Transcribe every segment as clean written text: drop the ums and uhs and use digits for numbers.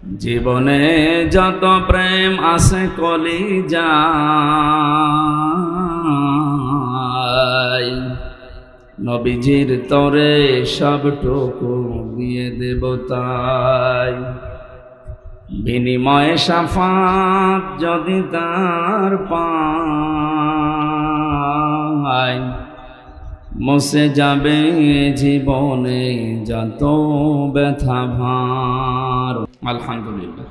জীবনে যত প্রেম আছে কলিজায়, নবীজির তরে সবটুকু দিয়ে দেব তাই। বিনিময়ে শাফাত যদি তার পাই, মুছে যাবে জীবনে যত ব্যথা ভার। আলহামদুলিল্লাহ।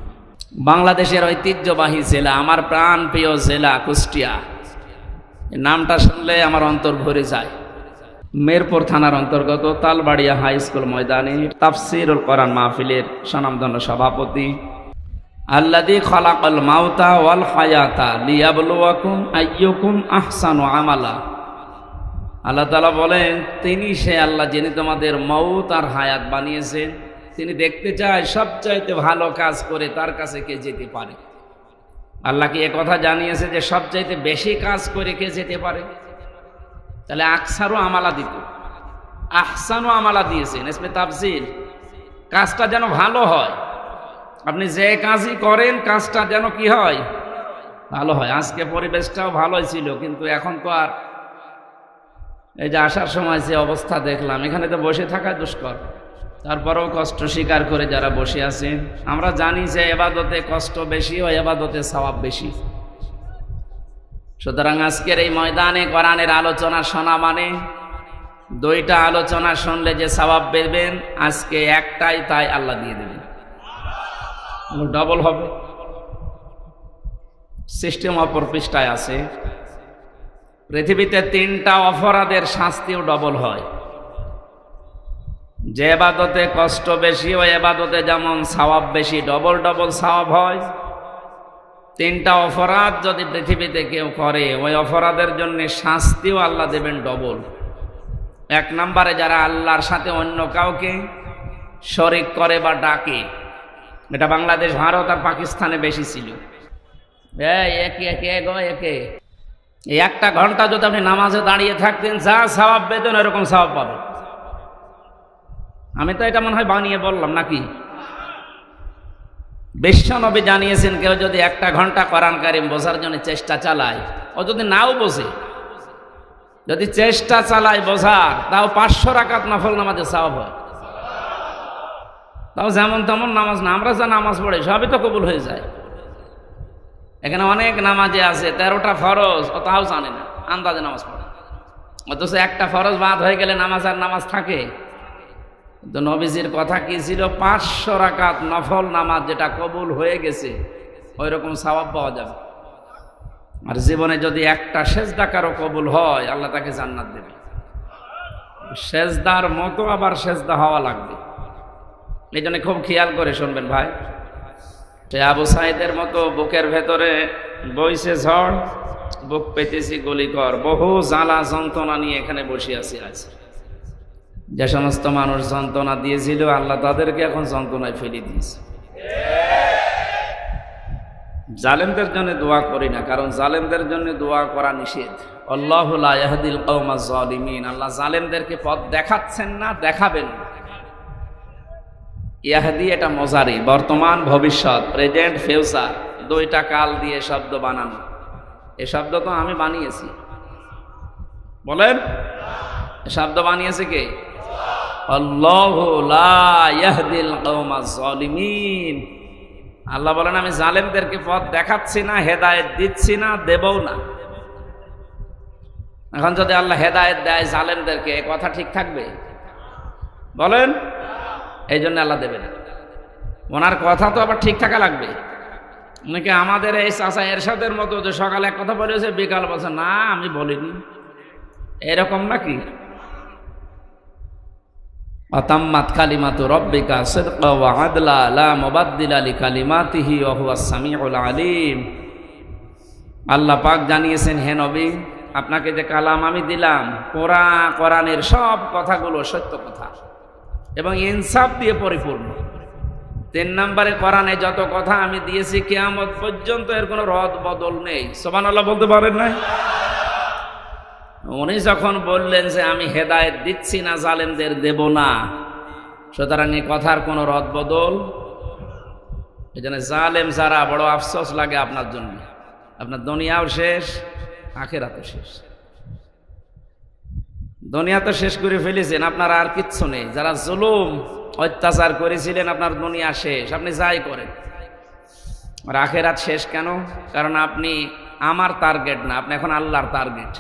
বাংলাদেশের ঐতিহ্যবাহী জেলা, আমার প্রাণ প্রিয় জেলা কুষ্টিয়া। নামটা শুনলে আমার অন্তর ভরে যায়। মেরপুর থানার অন্তর্গত তালবাড়িয়া হাই স্কুল ময়দানে তাফসীরুল কোরআন মাহফিলের স্বনামধন্য সভাপতি আল্লাযী খালাকাল মাউতা ওয়াল হায়াতা লিয়াবলুয়াকুম আইয়ুকুম আহসানু আমালা। আল্লাহ তাআলা বলেন, তিনি সে আল্লাহ যিনি তোমাদের মউত আর হায়াত বানিয়েছেন। তিনি দেখতে চায় সবচাইতে ভালো কাজ করে তার কাছে কে যেতে পারে। আল্লাহ কি কথা জানিয়েছে যে সবচাইতে বেশি কাজ করে কে যেতে পারে? তাহলে আকসারু আমালা দিত, আহসানু আমালা দিয়েছেন। ইসমে তাফজিল, কাজটা যেন ভালো হয়। আপনি যে কাজই করেন কাজটা যেন কি হয়? ভালো হয়। আজকে পরিবেশটাও ভালোই ছিল, কিন্তু এখন তো আর এই যে আসার সময় যে অবস্থা দেখলাম, এখানে তো বসে থাকা দুষ্কর। তারপরেও কষ্ট স্বীকার করে যারা বসে আছেন, আমরা জানি যে এবাদতে কষ্ট বেশি ও এবাদতে সওয়াব বেশি। সুতরাং আজকের এই ময়দানে কোরআনের আলোচনা শোনা মানে দুইটা আলোচনা শুনলে যে সওয়াব পেবেন, আজকে একটাই তাই আল্লাহ দিয়ে দেবেন, ডবল হবে। সিস্টেম অপর পৃষ্ঠায় আছে, পৃথিবীতে 3টা অপরাধের শাস্তিও ডবল হয়। যে ইবাদতে কষ্ট বেশি ওই ইবাদতে যেমন সওয়াব বেশি, ডবল ডবল সওয়াব হয়। 3টা অপরাধ যদি পৃথিবীতে কেউ করে, ওই অপরাধের জন্য শাস্তিও আল্লাহ দেবেন ডবল। 1 নম্বরে যারা আল্লাহর সাথে অন্য কাউকে শরীক করে বা ডাকে, এটা বাংলাদেশ, ভারত আর পাকিস্তানে বেশি ছিল। একে এই 1টা ঘন্টা যদি আপনি নামাজে দাঁড়িয়ে থাকতেন, যা সওয়াব পেতেন এরকম সওয়াব পাবেন। আমি তো এটা মনে হয় বানিয়ে বললাম নাকি? বিশ্বনবী জানিয়েছেন, কেউ যদি 1টা ঘন্টা কোরআন কারীম বোঝার জন্য চেষ্টা চালায়, ও যদি নাও বোঝে, যদি চেষ্টা চালায় বোঝার, তাও 500 রাকাত নফল নামাজে সওয়াব হয়। তাও যেমন তেমন নামাজ না, আমরা যা নামাজ পড়ি সবই তো কবুল হয়ে যায়। এখানে অনেক নামাজে আছে 13টা ফরজ, ও তাও জানে না, আন্দাজে নামাজ পড়ে। অথচ 1টা ফরজ বাদ হয়ে গেলে নামাজ আর নামাজ থাকে? তো নবীজির কথা কি ছিল? 500 রাকাত নফল নামাজ যেটা কবুল হয়ে গেছে, ওই রকম সওয়াব পাওয়া যাবে। আর জীবনে যদি 1টা সেজদা কারো কবুল হয়, আল্লাহ তাকে জান্নাত দেবে। সেজদার মতো আবার সেজদা হওয়া লাগবে। এই জন্য খুব খেয়াল করে শুনবেন ভাই। সে আবু সাইদের মতো বুকের ভেতরে বইছে ঝড়, বুক পেতেছি গুলিকর, বহু জ্বালা যন্ত্রণা নিয়ে এখানে বসে আছি। আজ যে সমস্ত মানুষ যন্ত্রণা দিয়েছিল, আল্লাহ তাদেরকে এখন যন্ত্রণায় ফেলে দিয়েছে। জালেমদের জন্য দোয়া করি না, কারণ জালেমদের জন্য দোয়া করা নিষেধ। আল্লাহু লা ইয়াহদিল কওমাজ জালিমিন। আল্লাহ জালেমদেরকে পথ দেখাচ্ছেন না, দেখাবেন না। ইয়াহদি এটা মজারি, বর্তমান ভবিষ্যৎ, প্রেজেন্ট ফিউচার, 2টা কাল দিয়ে শব্দ বানানো। এই শব্দ তো আমি বানিয়েছি, বলেন। শব্দ বানিয়েছে কে? আল্লাহু লা ইয়াহদিল কওমাজ জালিমিন। আল্লাহ বলেন, আমি জালেমদেরকে পথ দেখাচ্ছি না, হেদায়েত দিচ্ছি না, দেবও না। এখন যদি আল্লাহ হেদায়েত দেয় জালেমদেরকে, এই কথা ঠিক থাকবে? বলেন। এই জন্য আল্লাহ দেবে না। ওনার কথা তো আবার ঠিক থাকা লাগবে। অনেকে আমাদের এই চাচা এরশাদের মতো, যে সকালে এক কথা বলেছে, বিকাল বলছে না আমি বলিনি, এরকম নাকি? আতাম্মাত কালিমাতু রাব্বিকা সিদকা ওয়া আদলা লা মুবাদদিলা লিকালিমাতিহি ওয়া হুয়াস সামিউল আলিম। আল্লাহ পাক জানিয়েছেন, হে নবী, আপনাকে যে কালাম আমি দিলাম, কোরআনের সব কথাগুলো সত্য কথা এবং ইনসাফ দিয়ে পরিপূর্ণ। 3 নম্বরে, কোরআনে যত কথা আমি দিয়েছি কিয়ামত পর্যন্ত এর কোনো রদ বদল নেই। সুবহানাল্লাহ বলতে পারেন না? উনি যখন বললেন যে আমি হেদায়েত দিচ্ছি না, জালেমদের দেব না, সুতরাং এই কথার কোনো রদ বদল এই জন্য জালেম যারা বড় আফসোস লাগে আপনার জন্য। আপনার দুনিয়াও শেষ, আখিরাতও শেষ। দুনিয়া তো শেষ করে ফেলেছেন, আপনার আর কিচ্ছু নেই। যারা জুলুম অত্যাচার করেছিলেন, আপনার দুনিয়া শেষ, আপনি যাই করেন। আর আখিরাত শেষ কেন? কারণ আপনি আমার টার্গেট না, আপনি এখন আল্লাহর টার্গেট।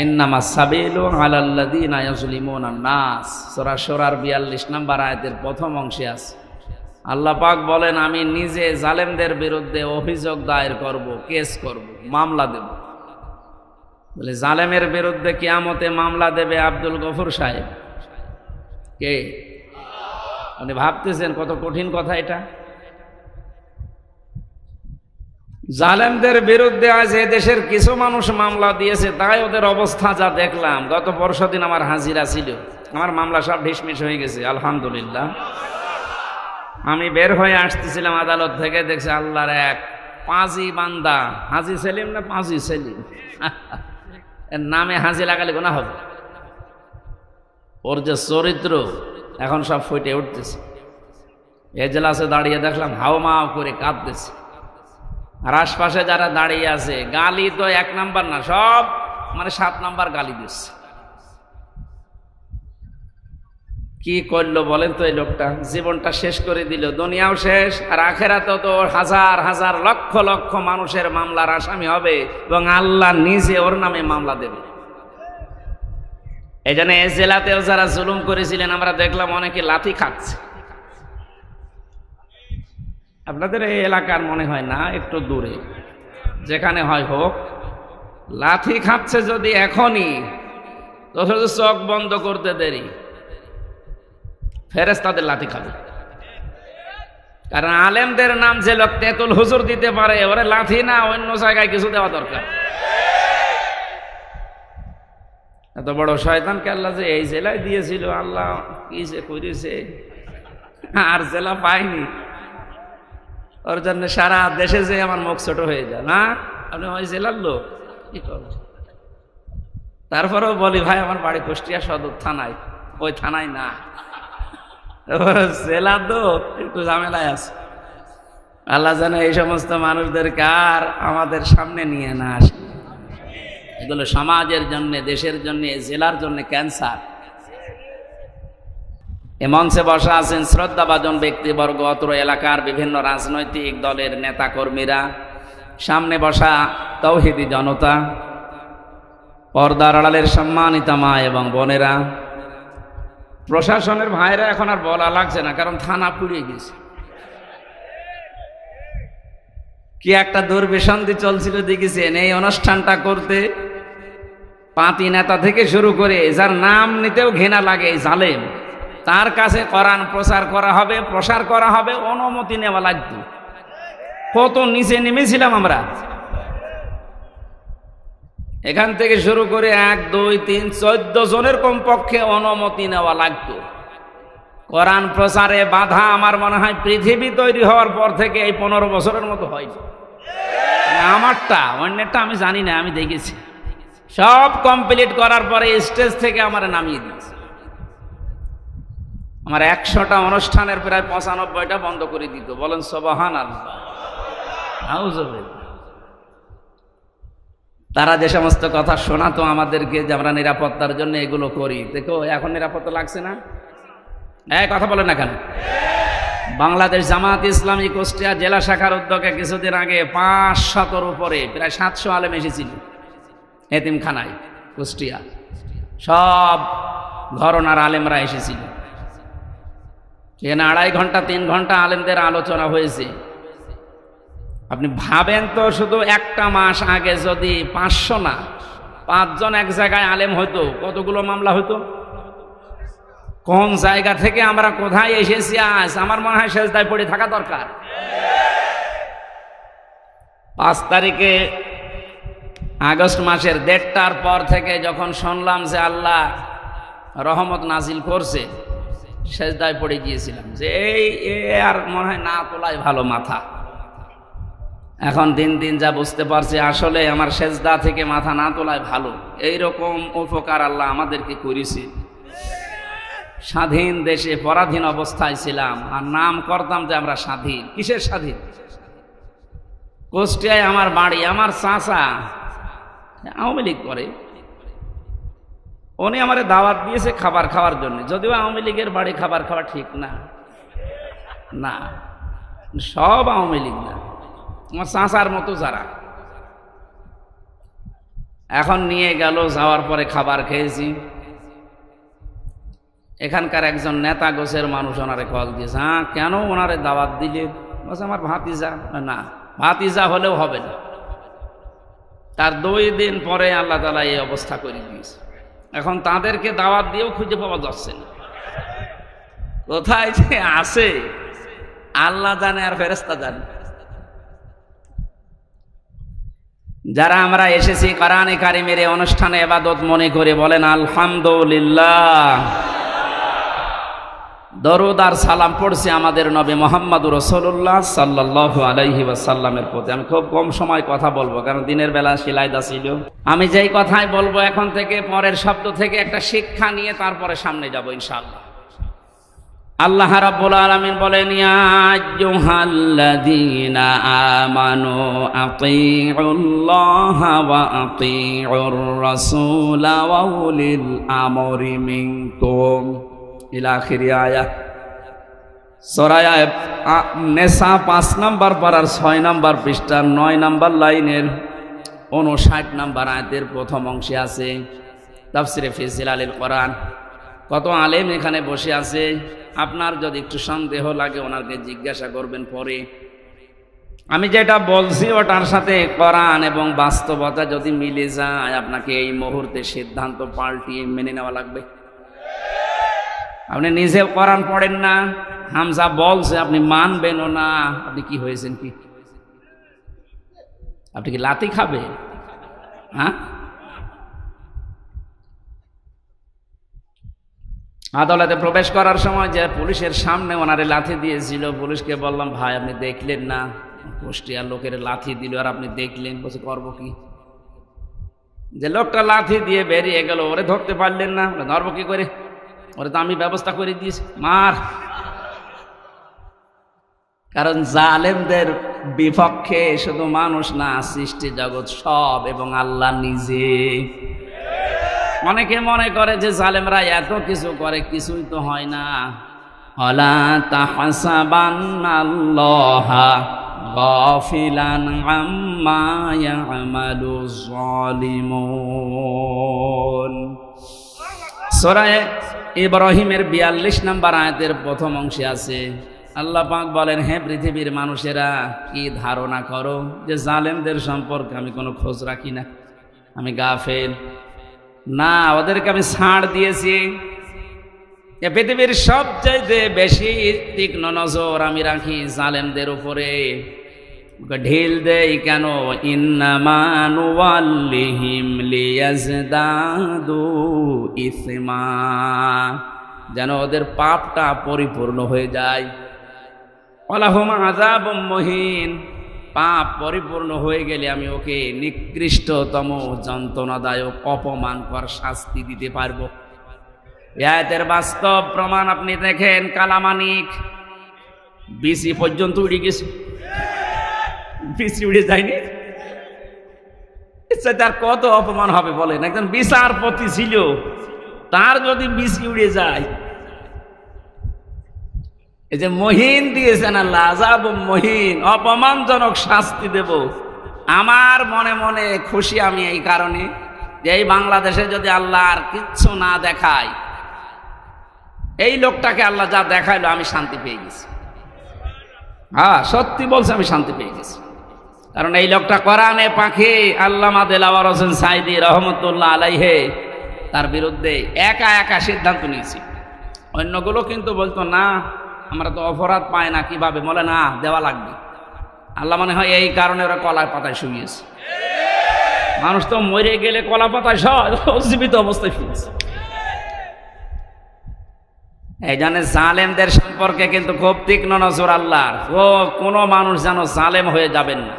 ইন্নামাস সাবিলু আলাল্লাযিনা ইয়াজলিমুনান নাস, সূরা শুরার 42 নম্বর আয়াতের প্রথম অংশে আছে। আল্লাহ পাক বলেন, আমি নিজে জালেমদের বিরুদ্ধে অভিযোগ দায়ের করব, কেস করব, মামলা দেব। বলে জালেমের বিরুদ্ধে কিয়ামতে মামলা দেবে আব্দুল গফুর সাহেব। কে? আপনি ভাবতেছেন কত কঠিন কথা এটা? জালেমদের বিরুদ্ধে আজ এ দেশের কিছু মানুষ মামলা দিয়েছে, তাই ওদের অবস্থা যা দেখলাম। গত পরশুদিন আমার হাজিরা ছিল, আমার মামলা সব ঢিসমিস হয়ে গেছে আলহামদুলিল্লাহ। আমি বের হয়ে আসতেছিলাম আদালত থেকে, দেখছি আল্লাহর এক পাঁজি বান্দা, হাজি সেলিম না পাঁজি সেলিম, এর নামে হাজি লাগালে গোনা হবে। ওর যে চরিত্র এখন সব ফুটে উঠতেছে। এজলাসে দাঁড়িয়ে দেখলাম হাওমাও করে কাঁদতেছে, আর আশপাশে যারা দাঁড়িয়ে আছে গালি তো 1 নাম্বার না, সব মানে 7 নাম্বার গালি দিচ্ছে। কি করলো বলেন তো এই লোকটা? জীবনটা শেষ করে দিল, দুনিয়াও শেষ, আর আখেরাতেও তো হাজার হাজার লক্ষ লক্ষ মানুষের মামলার আসামি হবে এবং আল্লাহ নিজে ওর নামে মামলা দেবে। এই জন্য এই জেলাতেও যারা জুলুম করেছিলেন, আমরা দেখলাম অনেকে লাথি খাচ্ছে। আপনাদের এই এলাকার মনে হয় না, একটু দূরে যেখানে হয় হোক, লাথি খাচ্ছে যদি এখনই, তো চোখ বন্ধ করতে দেরি, ফেরেশতাদের লাথি খাবে। কারণ আলেমদের নাম যে লোক তেতুল হুজুর দিতে পারে, ওরে লাথি না অন্য জায়গায় কিছু দেওয়া দরকার। এত বড় শয়তানকে আল্লাহ যে এই জেলায় দিয়েছিল, আল্লাহ কি যে করেছে, আর জেলা পাইনি। ওর জন্য সারা দেশে যে আমার মুখ ছোট হয়ে যায় না, আপনি ওই জেলার লোক কি করবেন? তারপরেও বলি ভাই আমার বাড়ি কুষ্টিয়া সদর থানায়, ওই থানায় না, জেলা তো একটু ঝামেলায় আছে। আল্লাহ যেন এই সমস্ত মানুষদেরকে আর আমাদের সামনে নিয়ে না আসে। এগুলো সমাজের জন্য, দেশের জন্য, জেলার জন্য ক্যান্সার। এ মঞ্চে বসা আছেন শ্রদ্ধাভাজন ব্যক্তিবর্গ, অত্র এলাকার বিভিন্ন রাজনৈতিক দলের নেতা কর্মীরা, সামনে বসা তৌহিদি জনতা, পর্দার আড়ালের সম্মানিতা মা এবং বোনেরা, প্রশাসনের ভাইরা। এখন আর বলা লাগছে না, কারণ থানা পুড়িয়ে গেছে। কি একটা দুর্বিসন্ধি চলছিল দেখেছেন এই অনুষ্ঠানটা করতে। পাতি নেতা থেকে শুরু করে যার নাম নিতেও ঘৃণা লাগে, জালেম, তার কাছে কোরআন প্রচার করা হবে, অনুমতি নেওয়া লাগতো। কত নিচে নেমেছিলাম আমরা। এখান থেকে শুরু করে 1, 2, 3, 14 জনের কমপক্ষে অনুমতি নেওয়া লাগতো। কোরআন প্রচারে বাধা আমার মনে হয় পৃথিবী তৈরি হওয়ার পর থেকে এই 15 বছরের মতো হয়। আমারটা, অন্যেরটা আমি জানি না, আমি দেখেছি। সব কমপ্লিট করার পরে স্টেজ থেকে আমার নামিয়ে দিয়েছে। আমার 100টা অনুষ্ঠানের প্রায় 95টা বন্ধ করে দিত। বলেন সুবহানাল্লাহ। তারা যে সমস্ত কথা শোনাতো আমাদেরকে যে আমরা নিরাপত্তার জন্য এগুলো করি, দেখো এখন নিরাপত্তা লাগছে না। কথা বলেন না কেন? বাংলাদেশ জামাত ইসলামী কুষ্টিয়া জেলা শাখার উদ্যোগে কিছুদিন আগে 500-র উপরে প্রায় 700 আলেম এসেছিল এতিমখানায় কুষ্টিয়া। সব ঘরনার আলেমরা এসেছিল। এখানে 2.5 ঘন্টা 3 ঘন্টা আলেমদের আলোচনা হয়েছে। আপনি ভাবেন তো, শুধু একটা মাস আগে যদি 500 না 5 জন এক জায়গায় আলেম হইতো, কতগুলো মামলা হইতো? কোন জায়গা থেকে আমরা কোথায় এসেছি আজ? আমার মনে হয় সেজদায় পড়ে থাকা দরকার। 5 তারিখে আগস্ট মাসের 1:30টার পর থেকে যখন শুনলাম যে আল্লাহ রহমত নাজিল করছে, সেজদায় পড়ে গিয়েছিলাম যে আর মনে হয় না তোলাই ভালো মাথা। এখন দিন দিন যা বুঝতে পারছি, আসলে আমার সেজদা থেকে মাথা না তোলায় ভালো। এইরকম উপকার আল্লাহ আমাদেরকে করেছে। স্বাধীন দেশে পরাধীন অবস্থায় ছিলাম, আর নাম করতাম যে আমরা স্বাধীন। কিসের স্বাধীন? কুষ্টিয়ায় আমার বাড়ি, আমার চাচা আওয়ামী লীগ করে, উনি আমারে দাওয়াত দিয়েছে খাবার খাওয়ার জন্য। যদিও আওয়ামী লীগের বাড়ি খাবার খাওয়া ঠিক না, না সব আওয়ামী লীগ না, আমার চাচার মতো যারা। এখন নিয়ে গেল, যাওয়ার পরে খাবার খেয়েছি। এখানকার একজন নেতা গোছের মানুষ ওনারে কল দিয়েছে। হ্যাঁ, কেন ওনারে দাওয়াত দিলে? বলছে আমার ভাতিজা। না, ভাতিজা হলেও হবে না। তার 2 দিন পরে আল্লাহ তাআলা এই অবস্থা করে দিয়েছে। এখন তাদেরকে দাওয়াত দিয়েও খুঁজে পাওয়া যাচ্ছে না, কোথায় যে আছে আল্লাহ জানে আর ফেরেশতা জানে। যারা আমরা এসেছি কোরআনে কারিমের এই অনুষ্ঠানে ইবাদত মনে করে বলেন আলহামদুলিল্লাহ। দরুদ আর সালাম পড়ছি আমাদের নবী মুহাম্মদুর রাসূলুল্লাহ সাল্লাল্লাহু আলাইহি ওয়াসাল্লামের প্রতি। আমি খুব কম সময় কথা বলবো, কারণ দিনের বেলা শিলাইদা ছিল। আমি যেই কথাই বলবো এখন থেকে পরের শব্দ থেকে একটা শিক্ষা নিয়ে তারপরে সামনে যাব ইনশাআল্লাহ। আল্লাহ রাব্বুল আলামিন বলেন, ইয়া আইয়ুহাল্লাযীনা আমানু আতিউল্লাহা ওয়া আতিউর রাসূলা ওয়া উলিল আমরি মিনকুম ইলা আখিরি আয়াত। সূরা নিসা 5 নম্বর পারার 6 নম্বর পৃষ্ঠার 9 নম্বর লাইনের 59 নম্বর আয়াতের প্রথম অংশে আছে তাফসিরে ফি জিলালিল কোরআন। কত আলেম এখানে বসে আছে, আপনার যদি একটু সন্দেহ লাগে ওনাকে জিজ্ঞাসা করবেন পরে। আমি যেটা বলছি ওটার সাথে কোরআন এবং বাস্তবতা যদি মিলে যায়, আপনাকে এই মুহূর্তে সিদ্ধান্ত পাল্টিয়ে মেনে নেওয়া লাগবে। আপনি নিজে কোরআন পড়েন না, হামজা বলছে আপনি মানবেনও না। আপনি কি হয়েছেন? কি আপনি কি লাথি খাবে? হ্যাঁ, আদালতে প্রবেশ করার সময় যে পুলিশের সামনে ওনারে লাথি দিয়েছিল, পুলিশকে বললাম ভাই আপনি দেখলেন না কুষ্টিয়ার লোকের লাথি দিল আর আপনি দেখলেন? বলছে করবো কি? যে লোকটা লাথি দিয়ে বেরিয়ে গেল ওরে ধরতে পারলেন না? ধরবো কি করে? ওরে তো আমি ব্যবস্থা করে দিয়েছি, মার। কারণ জালেমদের বিপক্ষে শুধু মানুষ না, সৃষ্টি জগৎ সব এবং আল্লাহ নিজে। অনেকে মনে করে যে জালেমরা এত কিছু করে, কিছুই তো হয় না। ওয়ালা তাহসাবান্নাল্লাহা গাফিলান আম্মা ইয়ামালুজ জালিমুন। সূরা ইব্রাহিমের 42 নম্বর আয়াতের প্রথম অংশে আছে আল্লাহ পাক বলেন, হে পৃথিবীর মানুষেরা, কি ধারণা করো যে জালেমদের সম্পর্কে আমি কোনো খোঁজ রাখি না, আমি গাফেল? না, ওদেরকে আমি ছাড় দিয়েছি। এ পৃথিবীর সবচাইতে বেশি তীক্ষ্ণ নজর আমি রাখি জালেমদের উপরে। ঢিল দেই কেন? ইন্নামা নুওয়াল্লিহিম লিয়াজদাদু ইসমা, যেন ওদের পাপটা পরিপূর্ণ হয়ে যায়। ওয়ালাহুম আযাবুম মুহিন, পাপ পরিপূর্ণ হয়ে গেলে আমি ওকে নিকৃষ্টতম যন্ত্রণাদায়ক অপমানকর শাস্তি দিতে পারবো। আয়াতের বাস্তব প্রমাণ আপনি দেখেন, কালামানিক বিসি পর্যন্ত উড়ে গেছে। বিসি উড়ে যায়নি? তার কত অপমান হবে বলেন? একজন বিচারপতি ছিল, তার যদি বিসি উড়ে যায়। এই যে মহিন দিয়েছেন আল্লাহ, আযাবুম মহিন, অপমানজনক শাস্তি দেব। আমার মনে মনে খুশি আমি এই কারণে যে এই বাংলাদেশে যদি আল্লাহ আর কিচ্ছু না দেখায়, এই লোকটাকে আল্লাহ যা দেখাইলো আমি শান্তি পেয়ে গেছি। হ্যাঁ, সত্যি বলছে, আমি শান্তি পেয়ে গেছি। কারণ এই লোকটা কোরআনে পাখি আল্লামা দেলাওয়ার হোসেন সাইদি রহমতুল্লাহ আলাইহে তার বিরুদ্ধে একা একা সিদ্ধান্ত নিয়েছি। অন্যগুলো কিন্তু বলতো না, আমরা তো অপরাধ পাই না, কিভাবে? বলে না, দেওয়া লাগবে। আল্লাহ মনে হয় এই কারণে ওরা কলার পাতায় শুয়েছে। মানুষ তো মরে গেলে কলা পাতায় জীবিত অবস্থায় শুয়েছে। এই জন্য জালেমদের সম্পর্কে কিন্তু খুব তীক্ষ্ণ নজর আল্লাহর। ও কোনো মানুষ যেন জালেম হয়ে যাবেন না।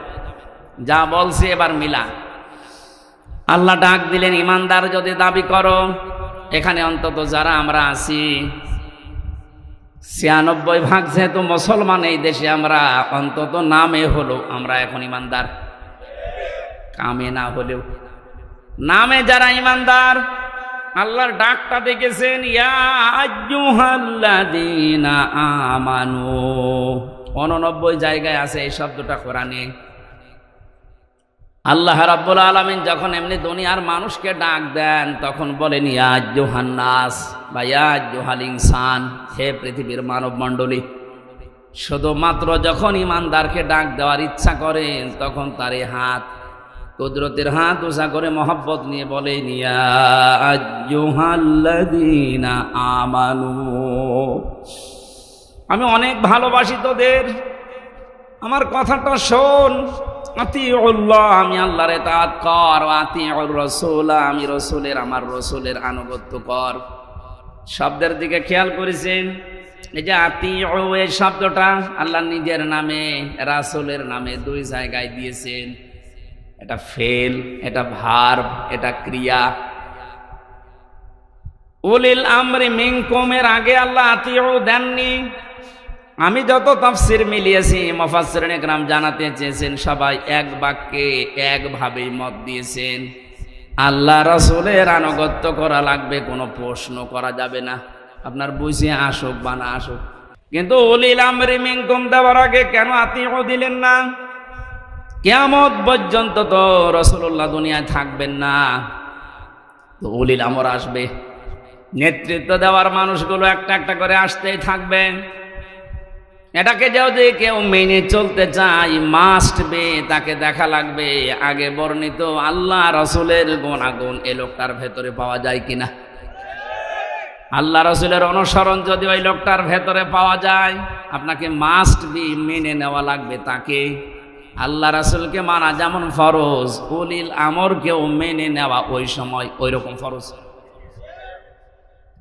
যা বলছি এবার মিলা। আল্লাহ ডাক দিলেন, ইমানদার যদি দাবি করো, এখানে অন্তত যারা আমরা আছি ৯৬% যেহেতু মুসলমান এই দেশে, আমরা অন্তত নামে হলো আমরা এখন ইমানদার, কামে না হলেও নামে যারা ইমানদার, আল্লাহর ডাকটা দেখেছেন, ইয়া আইয়ুহাল্লাযীনা আমানু। ৮৯ জায়গায় আছে এই শব্দটা কোরআনে। আল্লাহ রাব্বুল আলামিন যখন এমনি দুনিয়ার মানুষকে ডাক দেন তখন বলেন ইয়া আইয়ুহান নাস বা ইয়া আইয়ুহাল ইনসান, হে পৃথিবীর মানব মণ্ডলী। শুধুমাত্র যখন ইমানদারকে ডাক দেওয়ার ইচ্ছা করেন তখন তার এই হাত, কুদরতের হাত উঁচা করে মহব্বত নিয়ে বলেন ইয়া আইয়ুহাল্লাযীনা আমানু, আমি অনেক ভালোবাসি তোদের, আমার কথাটা শোন। আতিউল্লাহ, আমি আল্লাহর ইতাআত কর। আতিউর রাসূল, আমি রাসূলের, আমার রাসূলের আনুগত্য কর। শব্দের দিকে খেয়াল করেছেন? এই যে আতিউ, এই শব্দটা আল্লাহ নিজের নামে রাসূলের নামে 2 জায়গায় দিয়েছেন। এটা ফেল, এটা ভার্ব, এটা ক্রিয়া। উলিল আমরি মিনকুমের আগে আল্লাহ আতিউ দেননি। আমি যত তাফসীর মিলিয়েছি, মুফাসসিরিন ইকরাম জানাতে চেয়েছেন, সবাই এক বাক্যে একভাবেই মত দিয়েছেন, আল্লাহ রাসূলের আনুগত্য করা লাগবে, কোনো প্রশ্ন করা যাবে না, আপনার বুঝে আসুক বা না আসুক। কিন্তু উলিল আমরি মিনকুম দেওয়ার আগে কেন আতিউ দিলেন না? কিয়ামত পর্যন্ত তো রাসূলুল্লাহ দুনিয়ায় থাকবেন না, তো উলিল আমর আসবে, নেতৃত্ব দেওয়ার মানুষগুলো একটা একটা করে আসতেই থাকবে। এটাকে যদি কেউ মেনে চলতে চায়, মাস্ট বে, তাকে দেখা লাগবে আগে বর্ণিত আল্লাহ রাসূলের গুণাগুণ এ লোকটার ভেতরে পাওয়া যায় কিনা। আল্লাহ রাসূলের অনুসরণ যদি ওই লোকটার ভেতরে পাওয়া যায়, আপনাকে মাস্ট বি মেনে নেওয়া লাগবে তাকে। আল্লাহ রাসূলকে মানা যেমন ফরজ, উলিল আমরকেও মেনে নেওয়া ওই সময় ওই রকম ফরজ।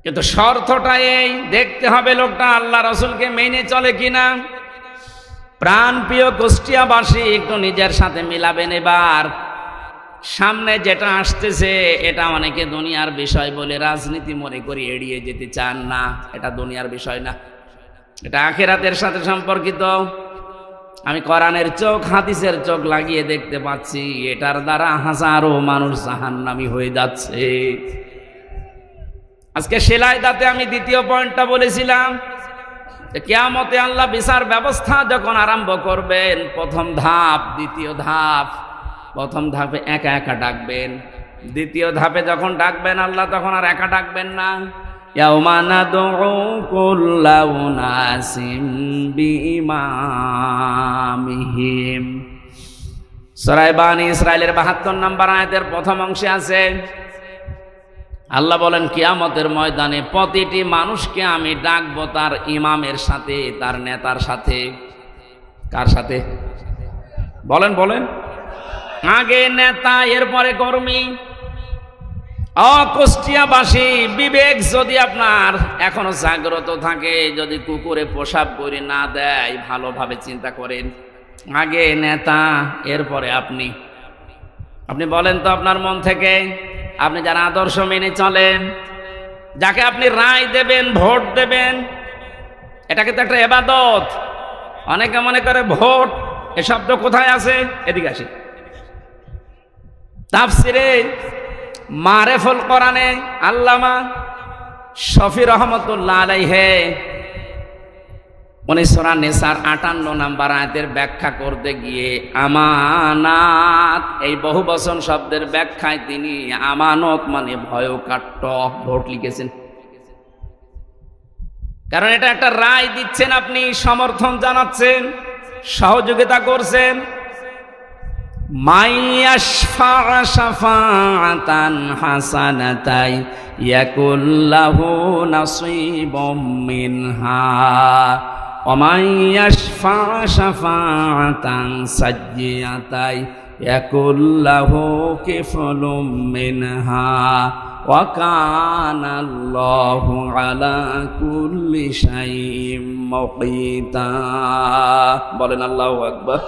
কিন্তু শর্তটা এই, দেখতে হবে লোকটা আল্লাহ রাসূলকে মেনে চলে কিনা। প্রাণপ্রিয় কুষ্টিয়াবাসী, একটু নিজের সাথে মিলাবেন এবার। সামনে যেটা আসতেছে এটা অনেকে দুনিয়ার বিষয় বলে রাজনীতি মনে করে এড়িয়ে যেতে চান না। এটা দুনিয়ার বিষয় না, এটা আখিরাতের সাথে সম্পর্কিত। আমি কোরআনের চোখ, হাদিসের চোখ লাগিয়ে দেখতে পাচ্ছি, এটার দ্বারা হাজারো মানুষ জাহান্নামী হয়ে যাচ্ছে। আজকে সেলাই দাতে আমি দ্বিতীয় পয়েন্টটা বলেছিলাম, কিয়ামতে আল্লাহ বিচার ব্যবস্থা যখন আরম্ভ করবেন, প্রথম ধাপ, দ্বিতীয় ধাপ। প্রথম ধাপে একা একা ডাকবেন, দ্বিতীয় ধাপে যখন ডাকবেন আল্লাহ তখন আর একা ডাকবেন না। ইয়াউমা নাদউ কুল্লা উনাসিম বিইমামিহিম। সূরা বানী ইসরাঈলের ৭২ নম্বর আয়াতের প্রথম অংশে আছে, আল্লাহ বলেন কিয়ামতের ময়দানে প্রতিটি মানুষকে আমি ডাকবো তার ইমামের সাথে, তার নেতার সাথে। কার সাথে বলেন? বলেন। আগে নেতা, এরপরে কর্মী। কুষ্টিয়াবাসী, বিবেক যদি আপনার এখনো জাগ্রত থাকে, যদি কুকুরে প্রসাব করে না দেয়, ভালোভাবে চিন্তা করেন। আগে নেতা, এরপরে আপনি। আপনি বলেন তো আপনার মন থেকে, আপনি যারা আদর্শ মেনে চলেন, যাকে আপনি রায় দেবেন, ভোট দেবেন, এটাকে তো একটা ইবাদত। অনেকে মনে করে ভোট এ শব্দ কোথায় আছে? এদিকে আসি। তাফসিরে মারেফুল কোরআনে আল্লামা শফি রহমতুল্লাহ আলাইহি উনি সূরা নিসার ৫৮ নম্বর আয়াতের ব্যাখ্যা করতে গিয়ে আমানাত, এই বহুবচন শব্দের ব্যাখ্যায় তিনি আমানত মানে ভয়কাট্য ভোট লিখেছেন। কারণ এটা একটা রায় দিচ্ছেন, আপনি সমর্থন জানাচ্ছেন, সহযোগিতা করছেন। মাইয়াশফা শাফাআতান হাসানাতাই ইয়াকুল্লাহু নাসীবুম মিনহা ওয়া মাইয়াশফা শাফাআতান সাজ্জিয়াতাই ইয়াকুল্লাহু কিফলুম মিনহা ওয়া কানাল্লাহু আলা কুল্লি শাইইন মুকীতা। বলেন আল্লাহু আকবার।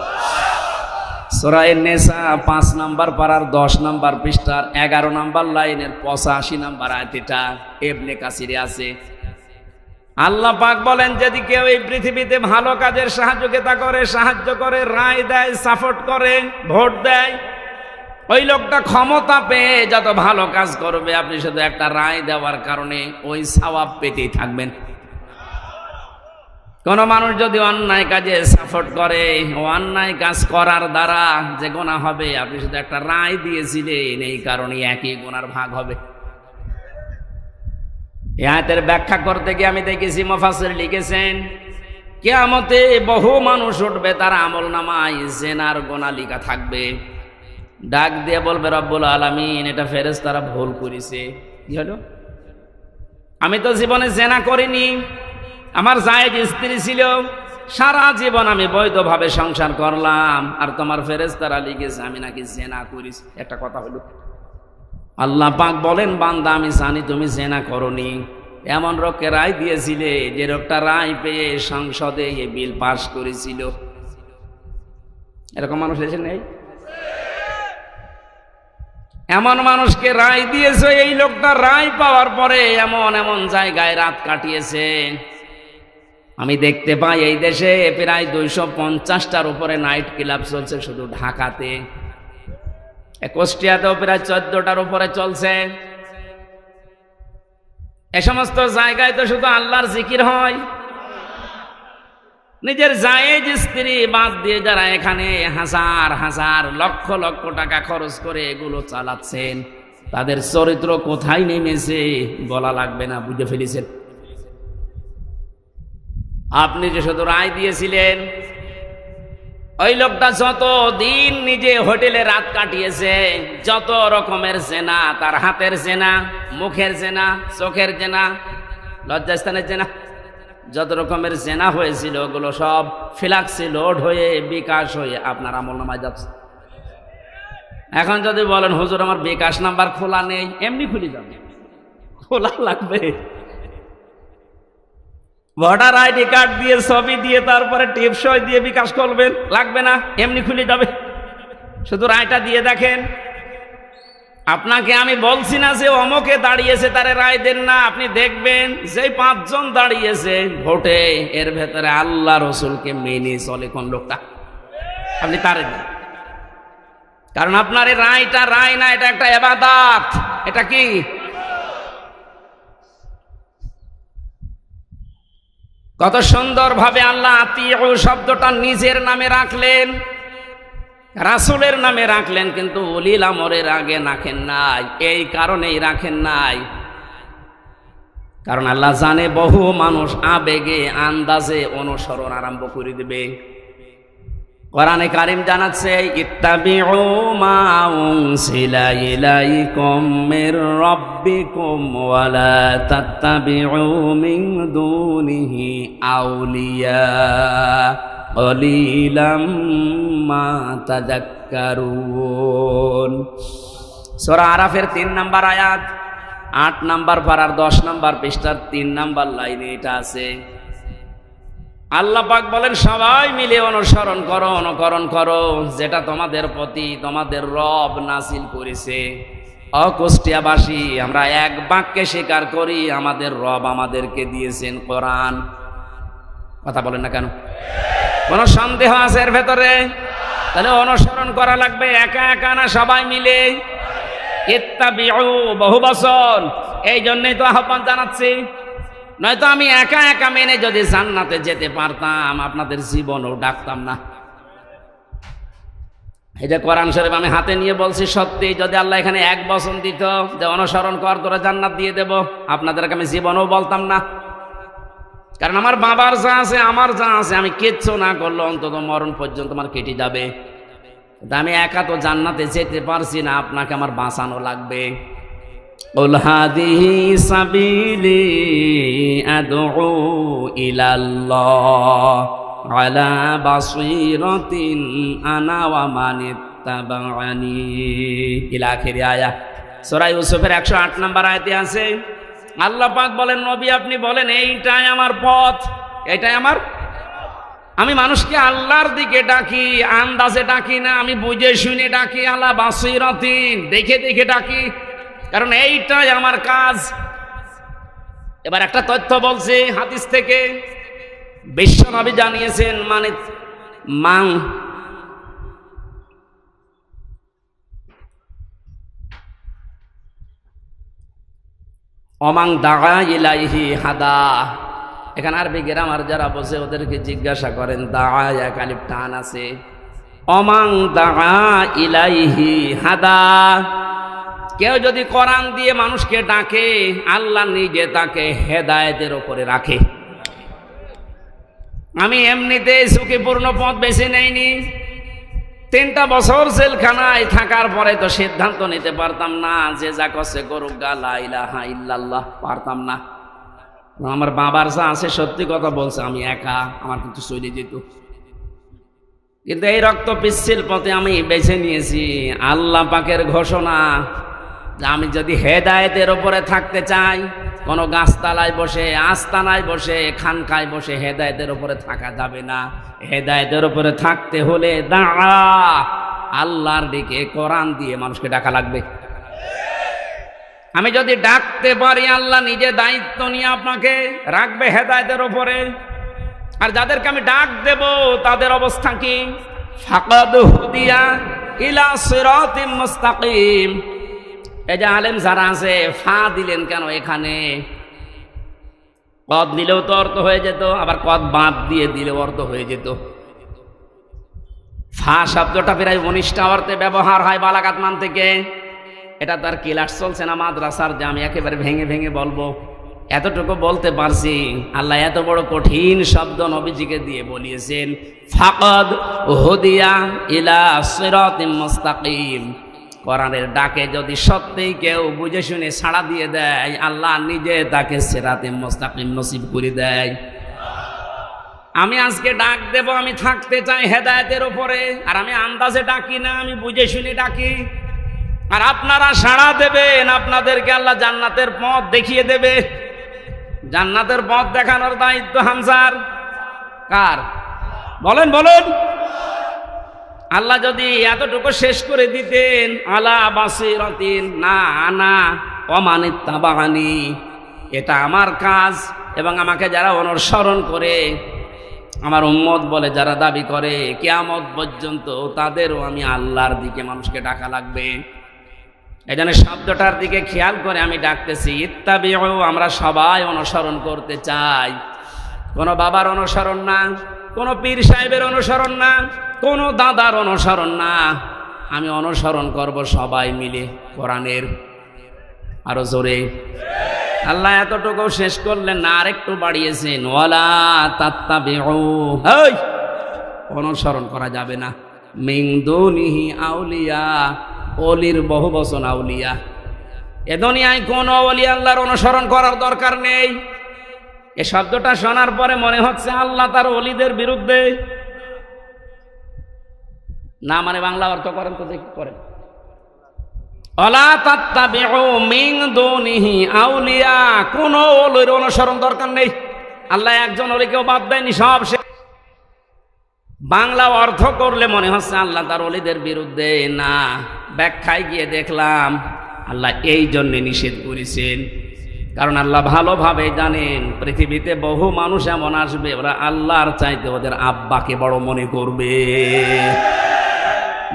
সূরা নিসা ৫ নম্বর পারার ১০ নম্বর পৃষ্ঠার ১১ নম্বর লাইনের ৮৫ নম্বর আয়াত, এটা ইবনে কাসিরে আছে। আল্লাহ পাক বলেন, যদি কেউ এই পৃথিবীতে ভালো কাজের সাহায্য করে, রায় দেয়, সাপোর্ট করে, ভোট দেয়, ওই লোকটা ক্ষমতা পেয়ে যত ভালো কাজ করবে, আপনি শুধু একটা রায় দেওয়ার কারণে ওই সওয়াব পেতেই থাকবেন। কোন মানুষ যদি অন্যায় কাজে সাপোর্ট করে, ও অন্যায় কাজ করার দ্বারা যে গুনাহ হবে, আপনি শুধু একটা রায় দিয়েছিলেন, এই কারণে একই গুনার ভাগ হবে। এই আয়াতের ব্যাখ্যা করতে গিয়ে আমি দেখেছি মুফাসসির লিখেছেন, কিয়ামতে বহু মানুষ উঠবে, তার আমলনামায় জিনার গুনাহ লেখা থাকবে। ডাক দিয়ে বলবে, রব্বুল আলামিন, এটা ফেরেশতারা ভুল করেছে। কি হলো? আমি তো জীবনে জিনা করিনি, আমার জায়েজ স্ত্রী ছিল, সারা জীবন আমি বৈধভাবে সংসার করলাম, আর তোমার ফেরেশতারা লিখেছে আমি নাকি জিনা করেছি। একটা কথা হলো, আল্লাহ পাক বলেন, বান্দা আমি জানি তুমি জিনা করনি। এমন লোককে রায় দিয়েছিলে যে লোকটা রায় পেয়ে সংসদে এই বিল পাস করেছিল। এরকম মানুষ এসে নেই? এমন মানুষকে রায় দিয়েছে, এই লোকটা রায় পাওয়ার পরে এমন এমন জায়গায় রাত কাটিয়েছে। আমি দেখতে পাই এই দেশে প্রায় 250টার উপরে নাইট ক্লাব চলছে শুধু ঢাকাতে। কুষ্টিয়াতেও প্রায় 14টার উপরে চলছে। এ সমস্ত জায়গায় তো শুধু আল্লাহর জিকির হয়। নিজের জায়েজ স্ত্রী বাদ দিয়ে যারা এখানে হাজার হাজার লক্ষ লক্ষ টাকা খরচ করে এগুলো চালাচ্ছেন, তাদের চরিত্র কোথায় নেমেছে বলা লাগবে না, বুঝে ফেলেছেন। আপনি যে শুধু রায় দিয়েছিলেন, ওই লোকটা যত দিন নিজে হোটেলে রাত কাটিয়েছে, যত রকমের জেনা, তার হাতের জেনা, মুখের জেনা, চোখের জেনা, লজ্জাস্থানের জেনা, যত রকমের জেনা হয়েছিল ওগুলো সব ফ্ল্যাক্সে লোড হয়ে বিকাশ হয়ে আপনার আমলনামায় যাচ্ছে। এখন যদি বলেন, হুজুর আমার বিকাশ নাম্বার খোলা নেই, এমনি খুলে যাবে, খোলা লাগবে। ভোটার আইডি কার্ড দিয়ে, ছবি দিয়ে, তারপরে টিপসই দিয়ে বিকাশ করবেন, লাগবে না, এমনি খুলে যাবে। শুধু রায়টা দিয়ে দেখেন। আপনাকে আমি বলছি না যে অমকে দাঁড়িয়েছে তারে রায় দেন না, আপনি দেখবেন যে 5 জন দাঁড়িয়েছে ভোটে, এর ভেতরে আল্লাহ রসুলকে মেনে চলে কোন লোকটা, আপনি তারে দেন। কারণ আপনার এই রায়টা রায় না, এটা একটা ইবাদত। এটা কি? কত সুন্দর ভাবে আল্লাহ আতিউ শব্দটা নিজের নামে রাখলেন, রাসূলের নামে রাখলেন, কিন্তু উলিল আমরের আগে রাখেন নাই। এই কারণেই রাখেন নাই, কারণ আল্লাহ জানে বহু মানুষ আবেগে আন্দাজে অনুসরণ আরম্ভ করে দেবে। কোরআনে কারীম জানাচ্ছে, ইত্তাবিউ মা উনসিলা ইলাইকুম মির রাব্বিকুম ওয়া লা তাত্তাবিউ মিন দুনিহি আউলিয়া কলিলাম মা তাযাক্কারুন। সূরা আরাফের 3 নম্বর আয়াত, 8 নম্বর পারার 10 নম্বর পৃষ্ঠার 3 নম্বর লাইনে এটা আছে। আল্লাহ পাক বলেন, সবাই মিলে অনুকরণ করো যেটা তোমাদের প্রতি তোমাদের রব নাযিল করেছে। কুষ্টিয়াবাসী আমরা এক বাক্যে স্বীকার করি, আমাদের রব আমাদেরকে দিয়েছেন কোরআন। কথা বলেন না কেন? কোন সন্দেহ আছে এর ভেতরে? তাহলে অনুসরণ করা লাগবে, একা একা না, সবাই মিলে। ইত্তাবিউ বহু বচন, এই জন্যই তো আহ্বান জানাচ্ছি। নয়তো আমি একা একা মেনে যদি জান্নাতে যেতে পারতাম, আপনাদের জীবনও ডাকতাম না। এই যে কোরআন শরীফ আমি হাতে নিয়ে বলছি, সত্যি যদি আল্লাহ এখানে 1 বচন দিত যে অনুসরণ কর, তোরা জান্নাত দিয়ে দেব, আপনাদেরকে আমি জীবনও বলতাম না। কারণ আমার বাবার যা আছে, আমার যা আছে, আমি কিচ্ছু না করলে অন্তত মরণ পর্যন্ত আমার কেটে যাবে। আমি একা তো জান্নাতে যেতে পারছি না, আপনাকে আমার বাঁচানো লাগবে। কুল হাদিহি সাবিলি আদউ ইলাল্লাহ আলা বাসীরাতিন আনা ওয়া মানিত্তাবা'আনি ইলা আখিরি আয়াত। সূরা ইউসুফের 108 নম্বর আয়াতে আছে, আল্লাহ পাক বলেন, নবী আপনি বলেন এইটাই আমার পথ, এটাই আমার। আমি মানুষকে আল্লাহর দিকে ডাকি, আন্দাজে ডাকি না, আমি বুঝে শুনে ডাকি, আলা বাসীরাতিন দেখে দেখে ডাকি, কারণ এইটাই আমার কাজ। এবার একটা তথ্য বলছি হাদিস থেকে। বিশ্বনবী জানিয়েছেন মানে মাং অমাং দাগা ইলাইহি হাদা। এখানে আরবি গ্রামার যারা বসে ওদেরকে জিজ্ঞাসা করেন, দাগা এক আলিফ টান আছে, অমাং দাগা ইলাইহি হাদা। কেউ যদি কোরআন দিয়ে মানুষকে ডাকে, আল্লাহ নিজে তাকে হেদায়েতের উপরে রাখে। আমি এমনিতে ঝুঁকিপূর্ণ পথ বেছে নেইনি। 3টা বছর জেলখানায় থাকার পরে তো সিদ্ধান্ত নিতে পারতাম না যে যা করছে করুক গা, লা ইলাহা ইল্লাল্লাহ, পারতাম না। আমার বাবার যা আছে সত্যি কথা বলছে, আমি একা, আমার কিছু চলে যেত। কিন্তু এই রক্ত পিচ্ছিল পথে আমি বেছে নিয়েছি। আল্লাহ পাকের ঘোষণা যে আমি যদি হেদায়েতের উপরে থাকতে চাই, কোনো গাছতলায় বসে, আস্তানায় বসে, খানকায় বসে হেদায়েতের উপরে থাকা যাবে না। হেদায়েতের উপরে থাকতে হলে দাঁড়া আল্লাহর দিকে কোরআন দিয়ে মানুষকে ডাকা লাগবে। আমি যদি ডাকতে পারি, আল্লাহ নিজে দায়িত্ব নিয়ে আপনাকে রাখবে হেদায়েতের উপরে। আর যাদেরকে আমি ডাক দেব তাদের অবস্থা কি? ফাকাদ হুদিয়া ইলা সিরাতিম মুস্তাকিম। এই যে আলেম যারা আছে, ফা দিলেন কেন এখানে? কদ দিলেও তো অর্থ হয়ে যেত, আবার কদ বাদ দিয়ে দিলেও অর্থ হয়ে যেত। ফা শব্দটা প্রায় 19টা অর্থে ব্যবহার হয় বালাগাত মান থেকে। এটা তার ক্লাস চলছে না মাদ্রাসার, যে আমি একেবারে ভেঙে ভেঙে বলবো। এতটুকু বলতে পারছি, আল্লাহ এত বড় কঠিন শব্দ নবীজিকে দিয়ে বলিয়েছেন, ফাকাদ হুদিয়া ইলা সিরাতিম মুস্তাকিম। কোরআনের ডাকে যদি সত্যিই কেউ বুঝে শুনে সাড়া দিয়ে দেয়, আল্লাহ নিজে তাকে সিরাতে মুস্তাকিম নসিব করে দেয়। আমি আজকে ডাক দেব, আমি থাকতে চাই হেদায়েতের উপরে। আর আমি আন্দাজে ডাকি না, আমি বুঝে শুনে ডাকি। আর আপনারা সাড়া দেবেন, আপনাদেরকে আল্লাহ জান্নাতের পথ দেখিয়ে দেবে। জান্নাতের পথ দেখানোর দায়িত্ব হামজার কার? বলেন বলেন। আল্লাহ যদি এতটুকু শেষ করে দিতেন, আলা বাসিরাতিন, না আনা ওয়ামানিত্তাবানি, এটা আমার কাজ, এবং আমাকে যারা অনুসরণ করে, আমার উম্মত বলে যারা দাবি করে, কিয়ামত পর্যন্ত তাদেরও আমি আল্লাহর দিকে মানুষকে ডাকা লাগবে। এই জন্য শব্দটার দিকে খেয়াল করে আমি ডাকতেছি, ইত্তাবিউ, আমরা সবাই অনুসরণ করতে চাই। কোনো বাবার অনুসরণ না, কোনো পীর সাহেবের অনুসরণ না, কোনো দাদার অনুসরণ না। আমি অনুসরণ করব সবাই মিলে কোরআনের। আরো জোরে। আল্লাহ এতটুকু শেষ করলেন না, আরেকটু বাড়িয়েছেন, ওয়ালা তাত্তাবিউ, এই অনুসরণ করা যাবে না, মিন দুনিহি আউলিয়া, ওলির বহু বচন আউলিয়া। এ দুনিয়ায় কোন ওলি আল্লাহর অনুসরণ করার দরকার নেই। এই শব্দটা শোনার পরে মনে হচ্ছে আল্লাহ তার ওলিদের বিরুদ্ধে। না মানে বাংলা অর্থ করেন তো দেখি, করেন। ওয়ালা তাত্তাবিউ মিন দুনিহি আউলিয়া, কোন ওলির অনুসরণ দরকার নেই। আল্লাহ একজন ওলিকেও বাদ দেয়নি, সব সে। বাংলা অর্থ করলে মনে হচ্ছে আল্লাহ তার ওলিদের বিরুদ্ধে। না, ব্যাখ্যায় গিয়ে দেখলাম আল্লাহ এই জন্যে নিষেধ করেছেন, কারণ আল্লাহ ভালোভাবে জানেন পৃথিবীতে বহু মানুষ এমন আসবে, ওরা আল্লাহর চাইতে ওদের আব্বাকে বড় মনে করবে,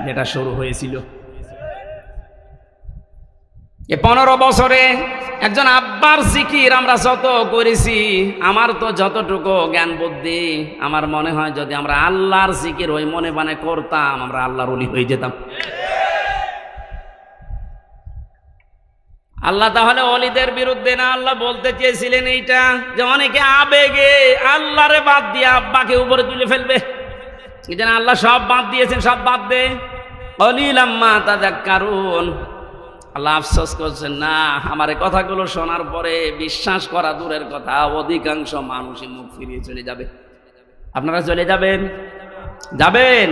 যেটা শুরু হয়েছিল। 15 বছরে একজন আব্বার জিকির আমরা যত করেছি, আমার তো যতটুকু জ্ঞান বুদ্ধি, আমার মনে হয় যদি আমরা আল্লাহর জিকির ওই মনে মানে করতাম, আমরা আল্লাহর ওলি হয়ে যেতাম। আল্লাহ তাহলে ওলিদের বিরুদ্ধে না, আল্লাহ বলতে চেয়েছিলেন এইটা যে অনেকে আবেগে আল্লাহরে বাদ দিয়ে আব্বাকে উপরে তুলে ফেলবে। এই জন্য আল্লাহ সব বাদ দিয়েছেন, সব বাদ দে, কলিলাম মা তাযাক্কারুন। আল্লাহ আফসোস করছেন, না আমার এই কথাগুলো শোনার পরে বিশ্বাস করা দূরের কথা, অধিকাংশ মানুষই মুখ ফিরিয়ে চলে যাবে। আপনারা চলে যাবেন? যাবেন?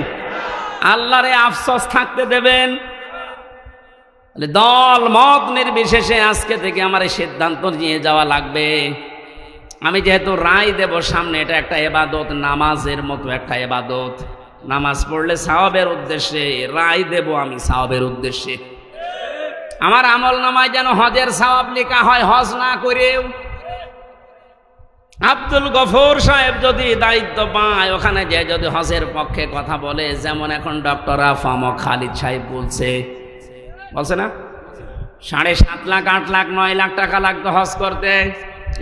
আল্লাহরে আফসোস থাকতে দেবেন? দল মত নির্বিশেষে আজকে থেকে আমার এই সিদ্ধান্ত নিয়ে যাওয়া লাগবে। আমি যেহেতু রায় দেব সামনে, এটা একটা ইবাদত, নামাজের মতো একটা ইবাদত। নামাজ পড়লে সওয়াবের উদ্দেশ্যে, রায় দেব আমি সওয়াবের উদ্দেশ্যে। আমার আমল নামায় যেন হজের সওয়াব লেখা হয়, হজ না করেও। আব্দুল গফুর সাহেব যদি দায়িত্ব পায়, ওখানে যে যদি হজের পক্ষে কথা বলে, যেমন এখন ডক্টর আফাম খালিদ সাহেব বলছে না, 7.5 লাখ 8 লাখ 9 লাখ টাকা লাগতো হজ করতে।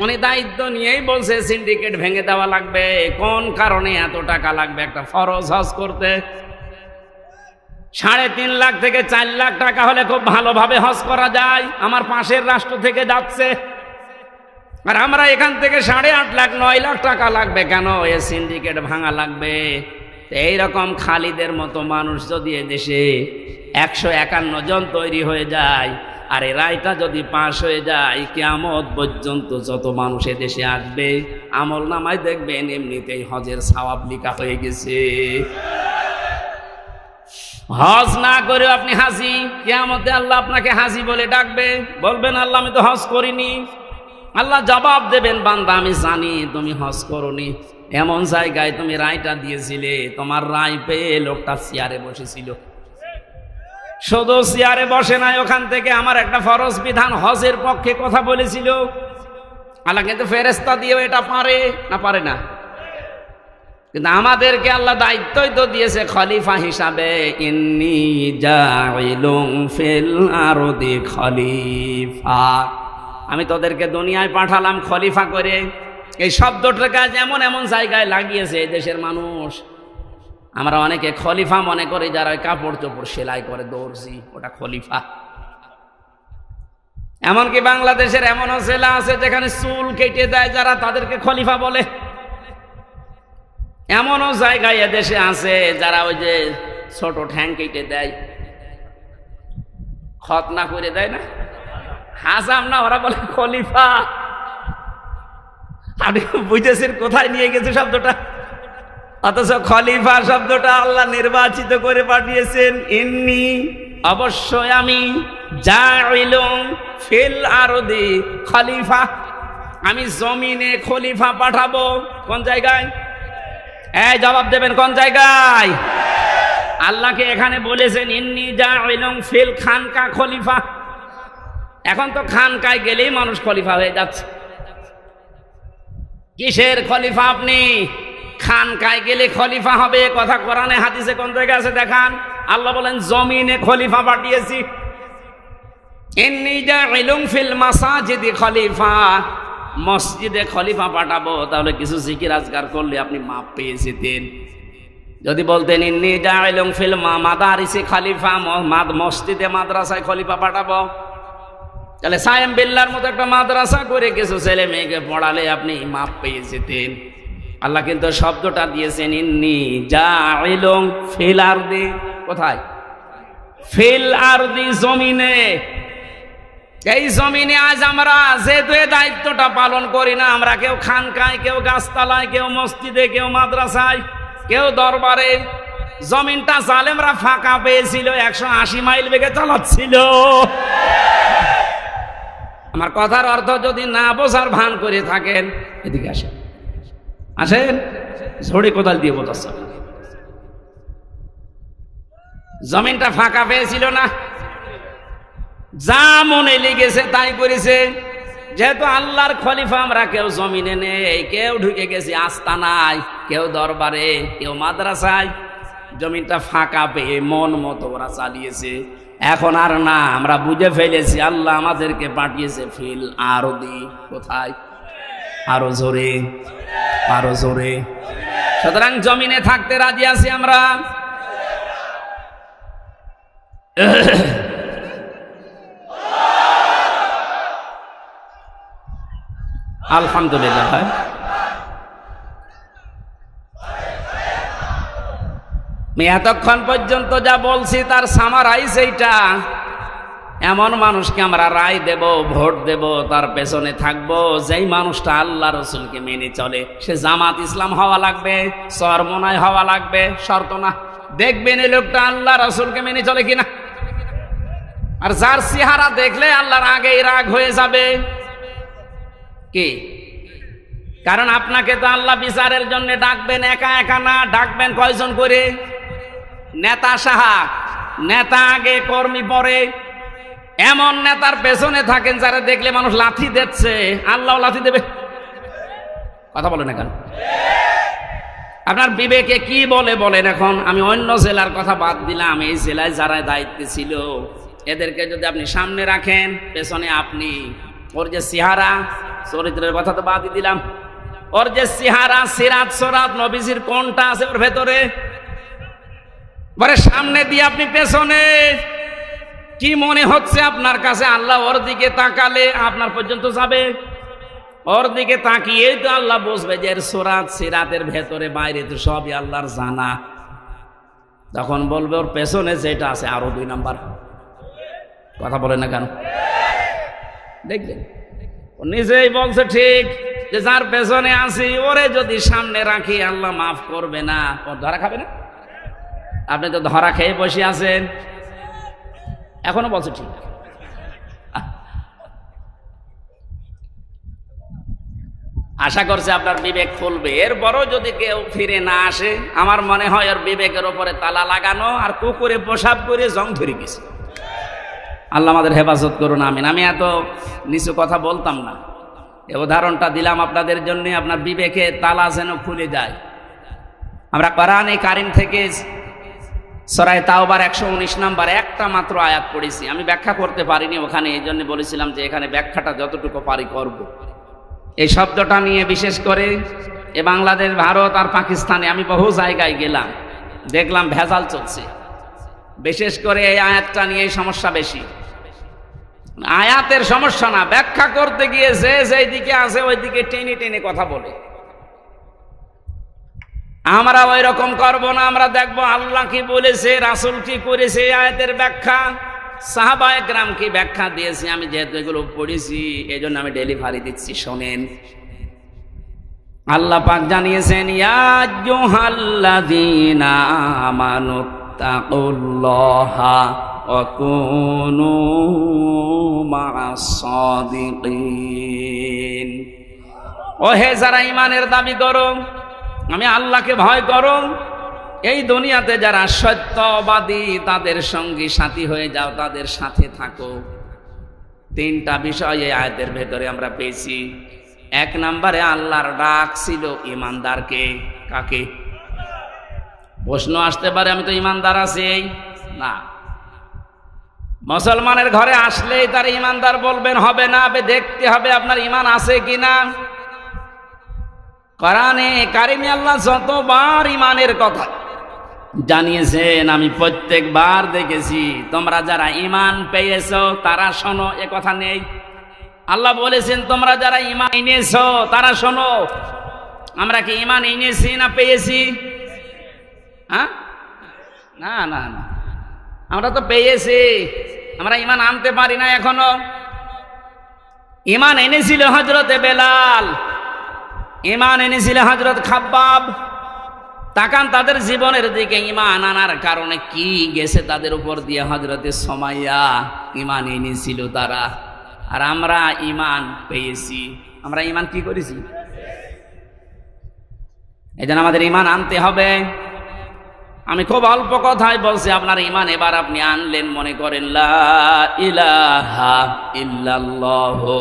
উনি দায়িত্ব নিয়েই বলছে সিন্ডিকেট ভেঙে দেওয়া লাগবে। কোন কারণে এত টাকা লাগবে একটা ফরজ হজ করতে? 3.5 লাখ থেকে 4 লাখ টাকা হলে খুব ভালোভাবে হজ করা যায়। আমার পাশের রাষ্ট্র থেকে যাচ্ছে, আর আমরা এখান থেকে 8.5 লাখ 9 লাখ টাকা লাগবে কেন? এ সিন্ডিকেট ভাঙা লাগবে। এইরকম খালিদের মতো মানুষ যদি এদেশে 151 জন তৈরি হয়ে যায়, আর এই রায়টা যদি পাশ হয়ে যায়, কিয়ামত পর্যন্ত যত মানুষ এদেশে আসবে, আমল নামায় দেখবেন এমনিতেই হজের সওয়াব লিখা হয়ে গেছে। হজ না করে আপনি হাজি, কিয়ামতে আল্লাহ আপনাকে হাজি বলে ডাকবে, বলবেন আল্লাহ আমি তো হজ করিনি। আল্লাহ জবাব দেবেন, বান্দা আমি জানি তুমি হজ করনি, এমন জায়গায় তুমি রায়টা দিয়েছিলে, তোমার রায় পেয়ে লোকটা চেয়ারে বসেছিল। শুধু চেয়ারে বসে নাই, ওখান থেকে আমার একটা ফরজ বিধান হজের পক্ষে কথা বলেছিল। আল্লাহ কিন্তু ফেরেশতা দিয়েও এটা পারে না? পারে না। কিন্তু আমাদেরকে আল্লাহ দায়িত্বই তো দিয়েছে খলিফা হিসাবে, ইন্নী জাইলুন ফিল আরদি খলিফা, আমি তোদেরকে দুনিয়ায় পাঠালাম খলিফা করে। এই শব্দটাকে যেমন এমন জায়গায় লাগিয়েছে এই দেশের মানুষ। আমরা অনেকে খলিফা মনে করি যারা কাপড় চোপড় সেলাই করে, দর্জি, ওটা খলিফা। এমনকি বাংলাদেশের এমনও জেলা আছে যেখানে চুল কেটে দেয় যারা, তাদেরকে খলিফা বলে। এমনও জায়গায় এদেশে আছে যারা ওই যে ছোট ঠ্যাং কেটে দেয়, খতনা করে দেয় না, হাসাম না, ওরা বলে খলিফা। আপনি বুঝেছেন কোথায় নিয়ে গেছে শব্দটা? অথচ খলিফা শব্দটা আল্লাহ নির্বাচিত করে পাঠিয়েছেন। ইন্নী, অবশ্যই আমি, জাইলুন ফিল আরদি খলিফা, আমি জমিনে খলিফা পাঠাবো। কোন জায়গায়? এই জবাব দেবেন, কোন জায়গায়? আল্লাহকে এখানে বলেছেন ইন্নী জাইলুন ফিল খানকা খলিফা। এখন তো খানকায় গেলেই মানুষ খলিফা হয়ে যাচ্ছে। কিসের খলিফা আপনি? খানকায় গেলে খলিফা হবে, কথা কোরআনে হাদিসে কোন জায়গায় আছে দেখান? আল্লাহ বলেন জমিনে খলিফা পাঠিয়েছি। ইন্নী জাইলুন ফিল মাসাজিদি খলিফা, মসজিদে খলিফা পাঠাবো। তাহলে কিছু জিকির আজকার করলে আপনি মাপ পেয়ে যেতেন। যদি বলতেন ইন্নী জাইলুন ফিল মাদারিসি খলিফা, মসজিদে মাদ্রাসায় খলিফা পাঠাবো, তাহলে সায়েম বিল্লার মতো একটা মাদ্রাসা করে কিছু ছেলে মেয়েকে পড়ালে আপনি মাপ পেয়ে যেতেন। আল্লাহ কিন্তু শব্দটা দিয়েছেন ইন্নী জাইলুন ফিল আরদি। কোথায়? ফিল আরদি, জমিনে। এই জমিনে আজ আমরা যেহেতু এই দায়িত্বটা পালন করি না, আমরা কেউ খানকায়, কেউ গাছতলায়, কেউ মসজিদে, কেউ মাদ্রাসায়, কেউ দরবারে, জমিনটা জালেমরা ফাঁকা পেয়েছিল, 180 মাইল বেগে চালাচ্ছিল। আমার কথার অর্থ যদি না বোঝার ভান করে থাকেন, এদিকে আসেন, আসেন, ঝড়ে কোদাল দিয়ে বোঝাচ্ছে। জমিনটা ফাঁকা পেয়েছিল না, যা মনে লেগেছে তাই করেছে। যেহেতু আল্লাহর খলিফা আমরা, কেউ জমিনে নেই, কেউ ঢুকে গেছি আস্তানায়, কেউ দরবারে, কেউ মাদ্রাসায়, জমিনটা ফাঁকা পেয়ে মন মতো ওরা চালিয়েছে। এখন আর না, আমরা বুঝে ফেলেছি আল্লাহ আমাদেরকে পাঠিয়েছে ফিল আরদি। কোথায়? আরো জোরে, আরো জোরে। সুতরাং জমিনে থাকতে রাজি আছি আমরা। আলহামদুলিল্লাহ। আমি এতক্ষণ পর্যন্ত যা বলছি তার সামারাইজ এইটা। এমন মানুষকে আমরা রায় দেব, ভোট দেব, তার পেছনে থাকবো যেই মানুষটা আল্লাহ রসুলকে মেনে চলে। সে জামাত ইসলাম হওয়া লাগবে, চরমনায় হওয়া লাগবে, শর্ত না। দেখবেন এই লোকটা আল্লাহ রসুলকে মেনে চলে কিনা। আর যার চেহারা দেখলে আল্লাহর আগেই রাগ হয়ে যাবে কি? কারণ আপনাকে তো আল্লাহ বিচারের জন্য ডাকবেন, একা একা না, ডাকবেন কয়জন করে? নেতা সাহা, নেতা আগে কর্মী পরে। এমন নেতার পেছনে থাকেন যারা দেখলে মানুষ লাথি দিচ্ছে, আল্লাহ লাথি দেবে। কথা বলে না কেন? আপনার বিবেকে কি বলে বলেন? এখন আমি অন্য জেলার কথা বাদ দিলাম, এই জেলায় যারা দায়িত্বে ছিল এদেরকে যদি আপনি সামনে রাখেন, পেছনে আপনি, ওর যে চেহারা, চরিত্রের কথা তো বাদই দিলাম, ওর যে চেহারা, সিরাত সরাত নবীজির কোনটা আছে ওর ভেতরে, পরে সামনে দিয়ে আপনি পেছনে, কি মনে হচ্ছে আপনার কাছে? আল্লাহ ওর দিকে তাকালে আপনার পর্যন্ত যাবে? ওর দিকে তাকিয়েই তো আল্লাহ বুঝবে যে এর সূরাত সিরাতের ভেতরে বাইরে তো সবই আল্লাহর জানা। তখন বলবে ওর পেছনে যেটা আছে আরো 2 নাম্বার। কথা বলে না কেন? দেখবেন ও নিজেই বলছে ঠিক, যে যার পেছনে আছি ওরে যদি সামনে রাখি আল্লাহ মাফ করবে না, ও ধরা খাবে না? আপনি তো ধরা খেয়ে বসে আছেন, এখনো বলছে ঠিক। আশা করছে আপনার বিবেক খুলবে। এরপরও যদি কেউ ফিরে না আসে, আমার মনে হয় ওর বিবেকের ওপরে তালা লাগানো আর কুকুরে পেশাব করে জং ধরে গেছে। আল্লাহ আমাদের হেফাজত করুন, আমিন। আমি এত নিচু কথা বলতাম না, এই উদাহরণটা দিলাম আপনাদের জন্য, আপনার বিবেকে তালা যেন খুলে যায়। আমরা কোরআনে কারিম থেকে সূরা তাওবার 119 নাম্বার একটা মাত্র আয়াত পড়েছি। আমি ব্যাখ্যা করতে পারিনি ওখানে, এই জন্য বলেছিলাম যে এখানে ব্যাখ্যাটা যতটুকু পারি করব। এই শব্দটা নিয়ে বিশেষ করে এ বাংলাদেশ, ভারত আর পাকিস্তানে আমি বহু জায়গায় গেলাম, দেখলাম ভেজাল চলছে। বিশেষ করে এই আয়াতটা নিয়ে সমস্যা বেশি। আয়াতের সমস্যা না, ব্যাখ্যা করতে গিয়ে যে যেই দিকে আছে ওই দিকে টেনে টেনে কথা বলে। আমরা ওই রকম করবো না, আমরা দেখবো আল্লাহ কি বলেছে, রাসূল কি করেছে, আয়াতের ব্যাখ্যা, সাহাবায়ে কেরাম কি ব্যাখ্যা দিয়েছে। আমি যেহেতু এগুলো পড়েছি এই জন্য আমি ডেলিভারি দিচ্ছি, শোনেন। আল্লাহ পাক জানিয়েছেন, ইয়া আইয়ুহাল্লাযীনা আমানুত্তাকুল্লাহা ওয়া কুনু মা'আস সাদিকিন। ও হে যারা ঈমানের দাবি করো, আমি আল্লাহকে ভয় করো, এই দুনিয়াতে যারা সত্যবাদী তাদের সঙ্গী সাথী হয়ে যাও, তাদের সাথে থাকো। 3টা বিষয় এই আয়াতের ভেতরে আমরা পেয়েছি। 1 নম্বরে আল্লাহর ডাক ছিল ঈমানদারকে। কাকে? প্রশ্ন আসতে পারে, আমি তো ঈমানদার আছি না। মুসলমানের ঘরে আসলেই তার ঈমানদার বলবেন হবে না, দেখতে হবে আপনার ঈমান আছে কিনা। কোরআনে কারিমে আল্লাহ যতবার ঈমানের কথা জানিয়েছেন আমি প্রত্যেকবার দেখেছি তোমরা যারা ঈমান পেয়েছো তারা শোনো, এ কথা নেই। আল্লাহ বলেছেন তোমরা যারা ঈমান এনেছো তারা শোনো। আমরা কি ঈমান এনেছি না পেয়েছি? হ্যাঁ, না না না, আমরা তো পেয়েছি, আমরা ঈমান আনতে পারি না এখনো। ঈমান এনেছিল হযরতে বেলাল, ঈমান এনেছিল হযরত খাব্বাব। তাকান তাদের জীবনের দিকে, ঈমান আনার কারণে কি গেছে তাদের উপর দিয়ে। হযরতে সুমাইয়া ঈমান এনেছিল তারা, আর আমরা ঈমান পেয়েছি। আমরা ঈমান কি করেছি? এজন্য আমাদের ঈমান আনতে হবে। আমি খুব অল্প কথাই বলছি, আপনার ঈমান এবার আপনি আনলেন, মনে করেন লা ইলাহা ইল্লাল্লাহু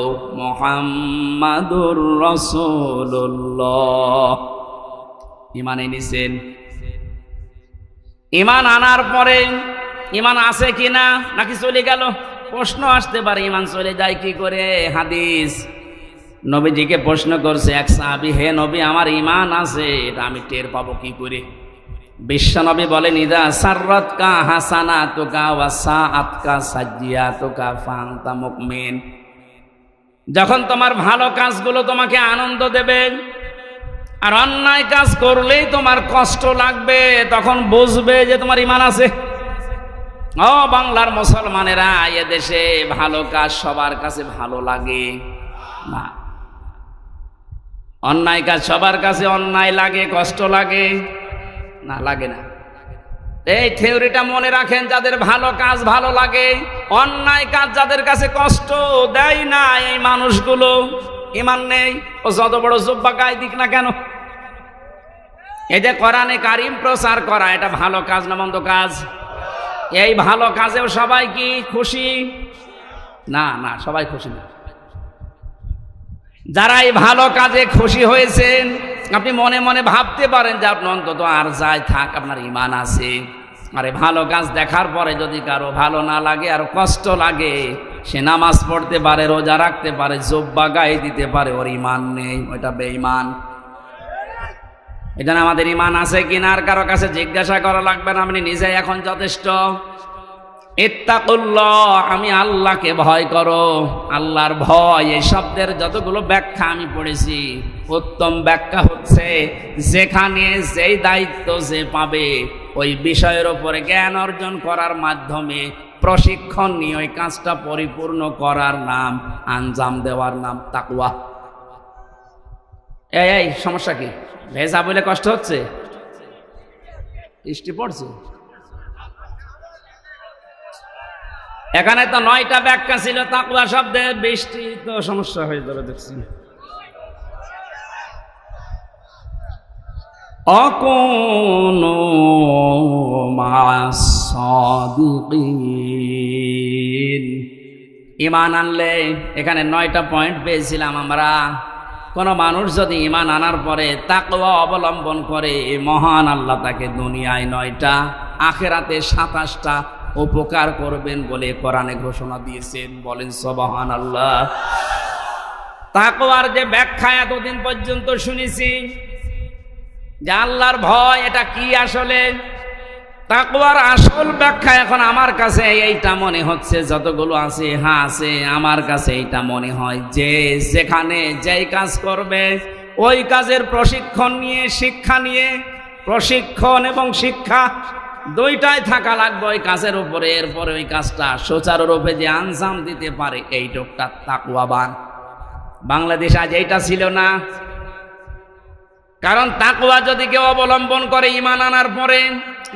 মুহাম্মাদুর রাসূলুল্লাহ। ঈমান এনেছেন। ঈমান আনার পরে ঈমান আছে কিনা নাকি চলে গেল? প্রশ্ন আসতে পারে, ঈমান চলে যায় কি করে? হাদিস, নবীজিকে প্রশ্ন করছে এক সাহাবী, হে নবী আমার ঈমান আছে, এটা আমি টের পাবো কি করে? বিশ্বনবী বলেন, ইদা সাররাতকা হাসানাতুকা ওয়া সাআতকা সাজ্জিয়াতুকা ফাআনতা মুমিন। যখন তোমার ভালো কাজগুলো তোমাকে আনন্দ দেবে আর অন্যায় কাজ করলেই তোমার কষ্ট লাগবে, তখন বুঝবে যে তোমার ঈমান আছে। ও বাংলার মুসলমানেরা, এদেশে ভালো কাজ সবার কাছে ভালো লাগে না, অন্যায় কাজ সবার কাছে অন্যায় লাগে, কষ্ট লাগে না, লাগে না। এই থিওরিটা মনে রাখেন, যাদের ভালো কাজ ভালো লাগে, অন্যায় কাজ যাদের কাছে কষ্ট দেয় না, এই মানুষগুলো ঈমান নেই। ও যত বড় জুব্বা গায়ে দিক না কেন, এই যে কোরআনে কারিম প্রচার করা, এটা ভালো কাজ না মন্দ কাজ? এই ভালো কাজেও সবাই কি খুশি? না না, সবাই খুশি না। যারা এই ভালো কাজে খুশি হয়েছেন, আপনি মনে মনে ভাবতে পারেন যে আপনি অন্তত আর যাই থাক আপনার ঈমান আছে। আর এই ভালো কাজ দেখার পরে যদি কারো ভালো না লাগে আর কষ্ট লাগে, সে নামাজ পড়তে পারে, রোজা রাখতে পারে, জুব্বা গায়ে দিতে পারে, ওর ঈমান নেই, ওইটা বেঈমান। এজন্য আমাদের ঈমান আছে কিনা আর কারো কাছে জিজ্ঞাসা করা লাগবে না, আপনি নিজেই এখন যথেষ্ট। ইত্তাকুল্লাহ, আমি আল্লাহকে ভয় করো। আল্লাহর ভয় এই শব্দের যতগুলো ব্যাখ্যা আমি পড়েছি, উত্তম ব্যাখ্যা হচ্ছে যেখানে যেই দায়িত্ব যে পাবে ওই বিষয়ের উপরে জ্ঞান অর্জন করার মাধ্যমে প্রশিক্ষণ নিয়ে ওই কাজটা পরিপূর্ণ করার নাম, আঞ্জাম দেওয়ার নাম তাকওয়া। এই সমস্যা কি? ভেজা বলে কষ্ট হচ্ছে? বৃষ্টি পড়ছে? এখানে তো 9টা ব্যাখ্যা ছিল তাকওয়া শব্দে, বৃষ্টি তো সমস্যা হয়ে ধরে দেখছি। অকুনু মা'আস সাদিকিন। ঈমান আনলে, এখানে 9টা পয়েন্ট পেয়েছিলাম আমরা। কোন মানুষ যদি ঈমান আনার পরে তাকওয়া অবলম্বন করে, মহান আল্লাহ তাকে দুনিয়ায় 9টা, আখিরাতে 27টা উপকার করবেন বলে কোরআনে ঘোষণা দিয়েছেন। বলেন সুবহানাল্লাহ। তাকওয়ার যে ব্যাখ্যা এতদিন পর্যন্ত শুনেছি যে আল্লাহর ভয় এটা কি, আসলে তাকওয়ার আসল ব্যাখ্যা এখন আমার কাছে এইটা মনে হচ্ছে, যতগুলো আছে হ্যাঁ আছে, আমার কাছে এইটা মনে হয় যে যেখানে যেই কাজ করবে ওই কাজের প্রশিক্ষণ নিয়ে, শিক্ষা নিয়ে, প্রশিক্ষণ এবং শিক্ষা দুইটাই থাকা লাগবে ওই কাজের উপরে। এরপরে ওই কাজটা সুচারুরূপে যে আঞ্জাম দিতে পারে, এইটুকটা তাকওয়াবান। বাংলাদেশ আজ এইটা ছিল না। কারণ তাকওয়া যদি কেউ অবলম্বন করে ঈমান আনার পরে,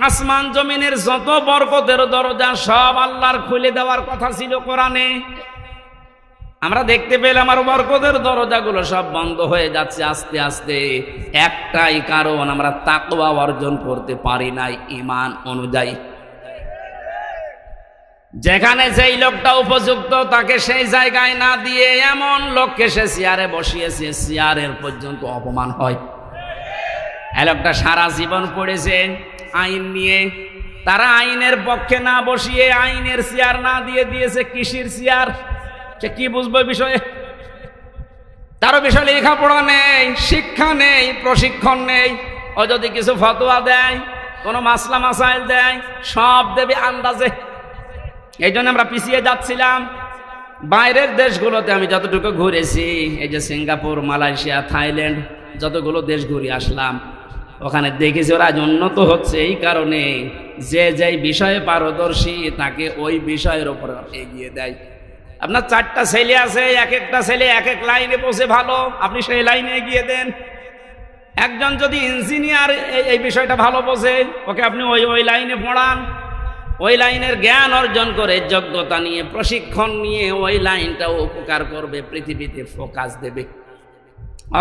আসমান জমিনের যত বরকতের দরজা সব আল্লাহর খুলে দেওয়ার কথা ছিল কোরআনে। আমরা দেখতে পেলাম আর বরকতের দরজাগুলো সব বন্ধ হয়ে যাচ্ছে আস্তে আস্তে। একটাই কারণ, আমরা তাকওয়া অর্জন করতে পারি নাই ঈমান অনুযায়ী। যেখানে যেই লোকটা উপযুক্ত তাকে সেই জায়গায় না দিয়ে এমন লোককে সে চেয়ারে বসিয়েছে, চেয়ারের পর্যন্ত অপমান হয়। এই লোকটা সারা জীবন পড়েছে আইন নিয়ে, তারা আইনের পক্ষে না বসিয়ে আইনের চেয়ার না দিয়ে দিয়েছে কৃষির চেয়ার। সে কি বুঝবে বিষয়ে? তারও বিষয়ে লেখাপড়া নেই, শিক্ষা নেই, প্রশিক্ষণ নেই। ও যদি কিছু ফতোয়া দেয়, কোনো মাসলা মাসাইল দেয়, সব দেবে আন্দাজে। এই জন্য আমরা পিছিয়ে যাচ্ছিলাম। বাইরের দেশগুলোতে আমি যতটুকু ঘুরেছি, এই যে সিঙ্গাপুর, মালয়েশিয়া, থাইল্যান্ড, যতগুলো দেশ ঘুরে আসলাম, ওখানে দেখেছি ওরা আজ উন্নত হচ্ছে এই কারণে যে যেই বিষয়ে পারদর্শী তাকে ওই বিষয়ের উপর এগিয়ে দেয়। আপনার 4টা ছেলে আছে, এক একটা ছেলে এক এক লাইনে বসে ভালো, আপনি সেই লাইনে এগিয়ে দেন। একজন যদি ইঞ্জিনিয়ার এই বিষয়টা ভালো বোঝে, ওকে আপনি ওই লাইনে পড়ান। ওই লাইনের জ্ঞান অর্জন করে, যোগ্যতা নিয়ে, প্রশিক্ষণ নিয়ে ওই লাইনটাও উপকার করবে, পৃথিবীতে ফোকাস দেবে।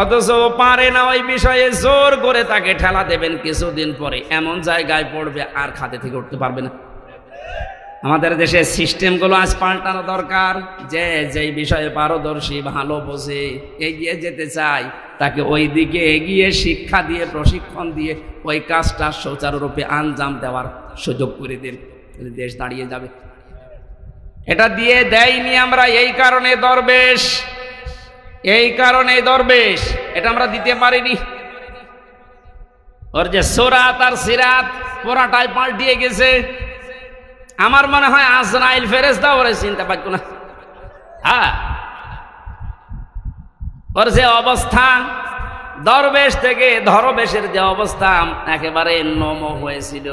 অথচ পারে না ওই বিষয়ে, জোর করে তাকে ঠেলা দেবেন, কিছুদিন পরে এমন জায়গায় পড়বে আর খাতে থেকে উঠতে পারবে না। আমাদের দেশের সিস্টেমগুলো আজ পাল্টানো দরকার। যে যেই বিষয়ে পারদর্শী, ভালো বোঝে, এগিয়ে যেতে চায়, তাকে ওই দিকে এগিয়ে শিক্ষা দিয়ে, প্রশিক্ষণ দিয়ে ওই কাজটা সুচারুরূপে আঞ্জাম দেওয়ার সুযোগ করে দেন, দেশ দাঁড়িয়ে যাবে। এটা দিয়ে দেয়নি আমরা, এই কারণে দরবেশ, এই কারণে দরবেশ, এটা আমরা দিতে পারিনি। ওর যে সুরাত আর সিরাত পুরাটাই পাল্টিয়ে গেছে। আমার মনে হয় আজরাইল ফেরেশতা ওরে চিন্তা পারত না। হ্যাঁ, ওর যে অবস্থা, দরবেশ থেকে ধরবেশের যে অবস্থা একেবারে নম হয়েছিল,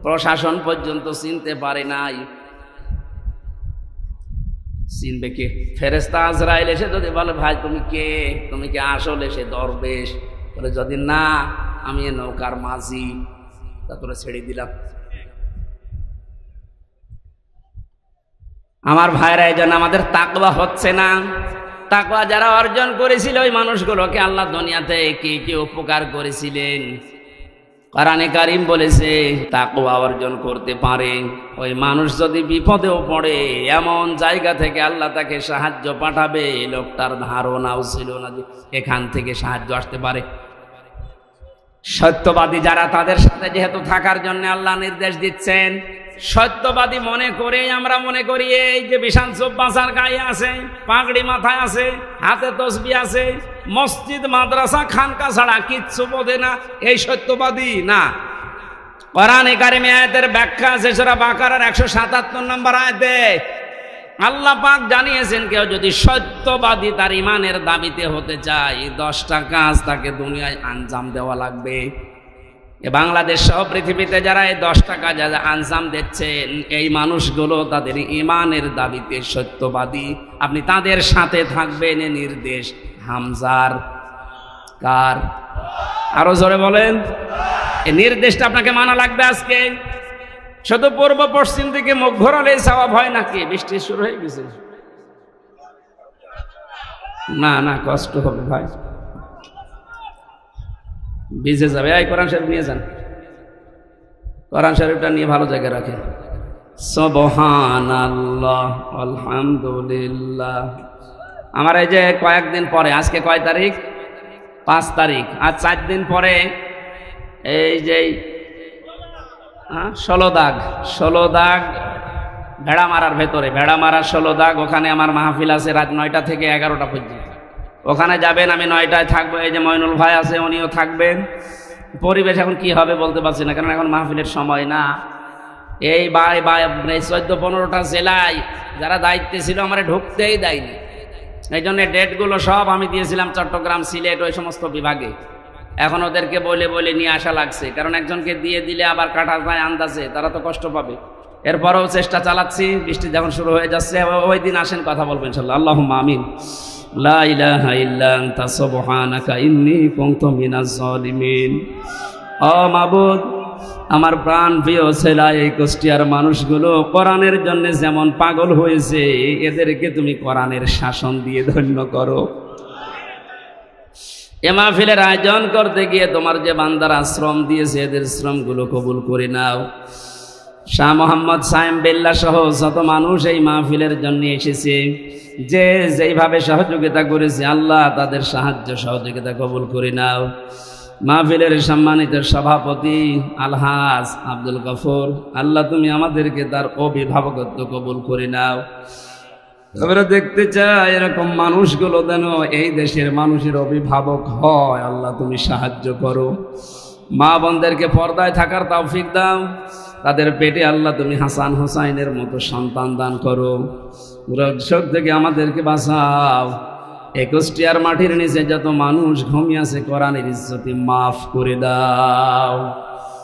প্রশাসন পর্যন্ত চিনতে পারে নাই। চিনবে কে? ফেরেশতা আজরাইল এসে যদি বলে ভাই তুমি কে, তুমি কি আসলে সে দরবেশ? বলে যদি না, আমি এ নৌকার মাঝি, তা তোরা ছেড়ে দিলাম। আমার ভাইরা, এই জন্য আমাদের তাকওয়া হচ্ছে না। তাকওয়া যারা অর্জন করেছিল ওই মানুষগুলোকে আল্লাহ দুনিয়াতে কি কি উপকার করেছিলেন। কোরআনে কারীম বলেছে তাকওয়া অর্জন করতে পারে ওই মানুষ যদি বিপদেও পড়ে এমন জায়গা থেকে আল্লাহ তাকে সাহায্য পাঠাবে, লোকটার ধারণাও ছিল না যে এখান থেকে সাহায্য আসতে পারে। সত্যবাদী যারা, তাদের সাথে যেহেতু থাকার জন্য আল্লাহ নির্দেশ দিচ্ছেন, সত্যবাদী মনে করে আমরা মনে করি এই যে বিশাল চোপ্পাচার গায়ে আছে, পাগড়ি মাথায় আছে, হাতে তসবিহ আছে, মসজিদ মাদ্রাসা খানকা ছাড়া কিচ্ছু বোঝে না, এই সত্যবাদী না। কোরআনে কারিমে আয়াতের ব্যাখ্যা আছে সূরা বাকারার 177 নম্বর আয়াতে আল্লাহ পাক জানিয়েছেন কেউ যদি সত্যবাদী তার ইমানের দাবিতে হতে চায় 10টা কাজ তাকে দুনিয়ায় আঞ্জাম দেওয়া লাগবে। বাংলাদেশ সহ পৃথিবীতে যারা এই 10টা কাজ আঞ্জাম দিচ্ছেন এই মানুষগুলো তাদের ইমানের দাবিতে সত্যবাদী। আপনি তাদের সাথে থাকবেন, এ নির্দেশ হামজার। কার? আরো জোরে বলেন। এই নির্দেশটা আপনাকে মানা লাগবে আজকে। শুধু পূর্ব পশ্চিম দিকে মুখ ঘোরালে সওয়াব হয় নাকি? বৃষ্টি শুরু হয়ে গেছে। না না, কষ্ট হবে ভাই, ভিজে যাবে। এই কোরআন শরীফ নিয়ে যান, কোরআন শরীফটা নিয়ে ভালো জায়গায় রাখেন। সুবহানাল্লাহ আলহামদুলিল্লাহ। আমার এই যে কয়েকদিন পরে, আজকে কয় তারিখ? 5 তারিখ। আর 4 দিন পরে এই যে 16 দাগ ভেড়ামারার ভেতরে, ভেড়ামারার 16 দাগ, ওখানে আমার মাহফিল আছে রাত 9টা থেকে 11টা পর্যন্ত। ওখানে যাবেন, আমি 9টায় থাকবো। এই যে মইনুল ভাই আছে, উনিও থাকবেন। পরিবেশ এখন কি হবে বলতে পারছি না, কারণ এখন মাহফিলের সময় না। এই 14-15টা জেলায় যারা দায়িত্বে ছিল আমার ঢুকতেই দেয়নি। এই জন্য ডেটগুলো সব আমি দিয়েছিলাম চট্টগ্রাম, সিলেট, ওই সমস্ত বিভাগে। এখন ওদেরকে বলে বলে নিয়ে আসা লাগছে, কারণ একজনকে দিয়ে দিলে আবার কাটা যায় আন্দাজে, তারা তো কষ্ট পাবে। এরপরেও চেষ্টা চালাচ্ছি। বৃষ্টি যখন শুরু হয়ে যাচ্ছে ওই দিন আসেন, কথা বলবেন ইনশাআল্লাহ। আল্লাহুম্মা আমিন। লা ইলাহা ইল্লা আনতা সুবহানাকা ইন্নী কুনতু মিনাজ জালিমিন। ও মাবুদ, আমার প্রাণ প্রিয় ছেলে এই কুষ্টিয়ার মানুষগুলো কোরআনের জন্য যেমন পাগল হয়েছে, এদেরকে তুমি কোরআনের শাসন দিয়ে ধন্য করো। এ মাহফিলের আয়োজন করতে গিয়ে তোমার যে বান্দারা শ্রম দিয়েছে, এদের শ্রমগুলো কবুল করে নাও। শাহ মোহাম্মদ সায়েম বিল্লাহ সহ যত মানুষ এই মাহফিলের জন্য এসেছে, যে যেইভাবে সহযোগিতা করেছে, আল্লাহ তাদের সাহায্য সহযোগিতা কবুল করে নাও। মাহফিলের সম্মানিত সভাপতি আলহাজ আব্দুল গফুর, আল্লাহ তুমি আমাদেরকে তার অভিভাবকত্ব কবুল করে নাও। আমরা দেখতে চাই এরকম মানুষগুলো যেন এই দেশের মানুষের অভিভাবক হয়। আল্লাহ তুমি সাহায্য করো। মা বোনদেরকে পর্দায় থাকার তৌফিক দাও। তাদের পেটে আল্লাহ তুমি হাসান হোসাইনের মতো সন্তান দান করো। রোগ থেকে আমাদেরকে বাঁচাও। এই কুষ্টিয়ার মাটির নিচে যত মানুষ ঘুমিয়ে আছে, কোরআনের ইজ্জতে মাফ করে দাও।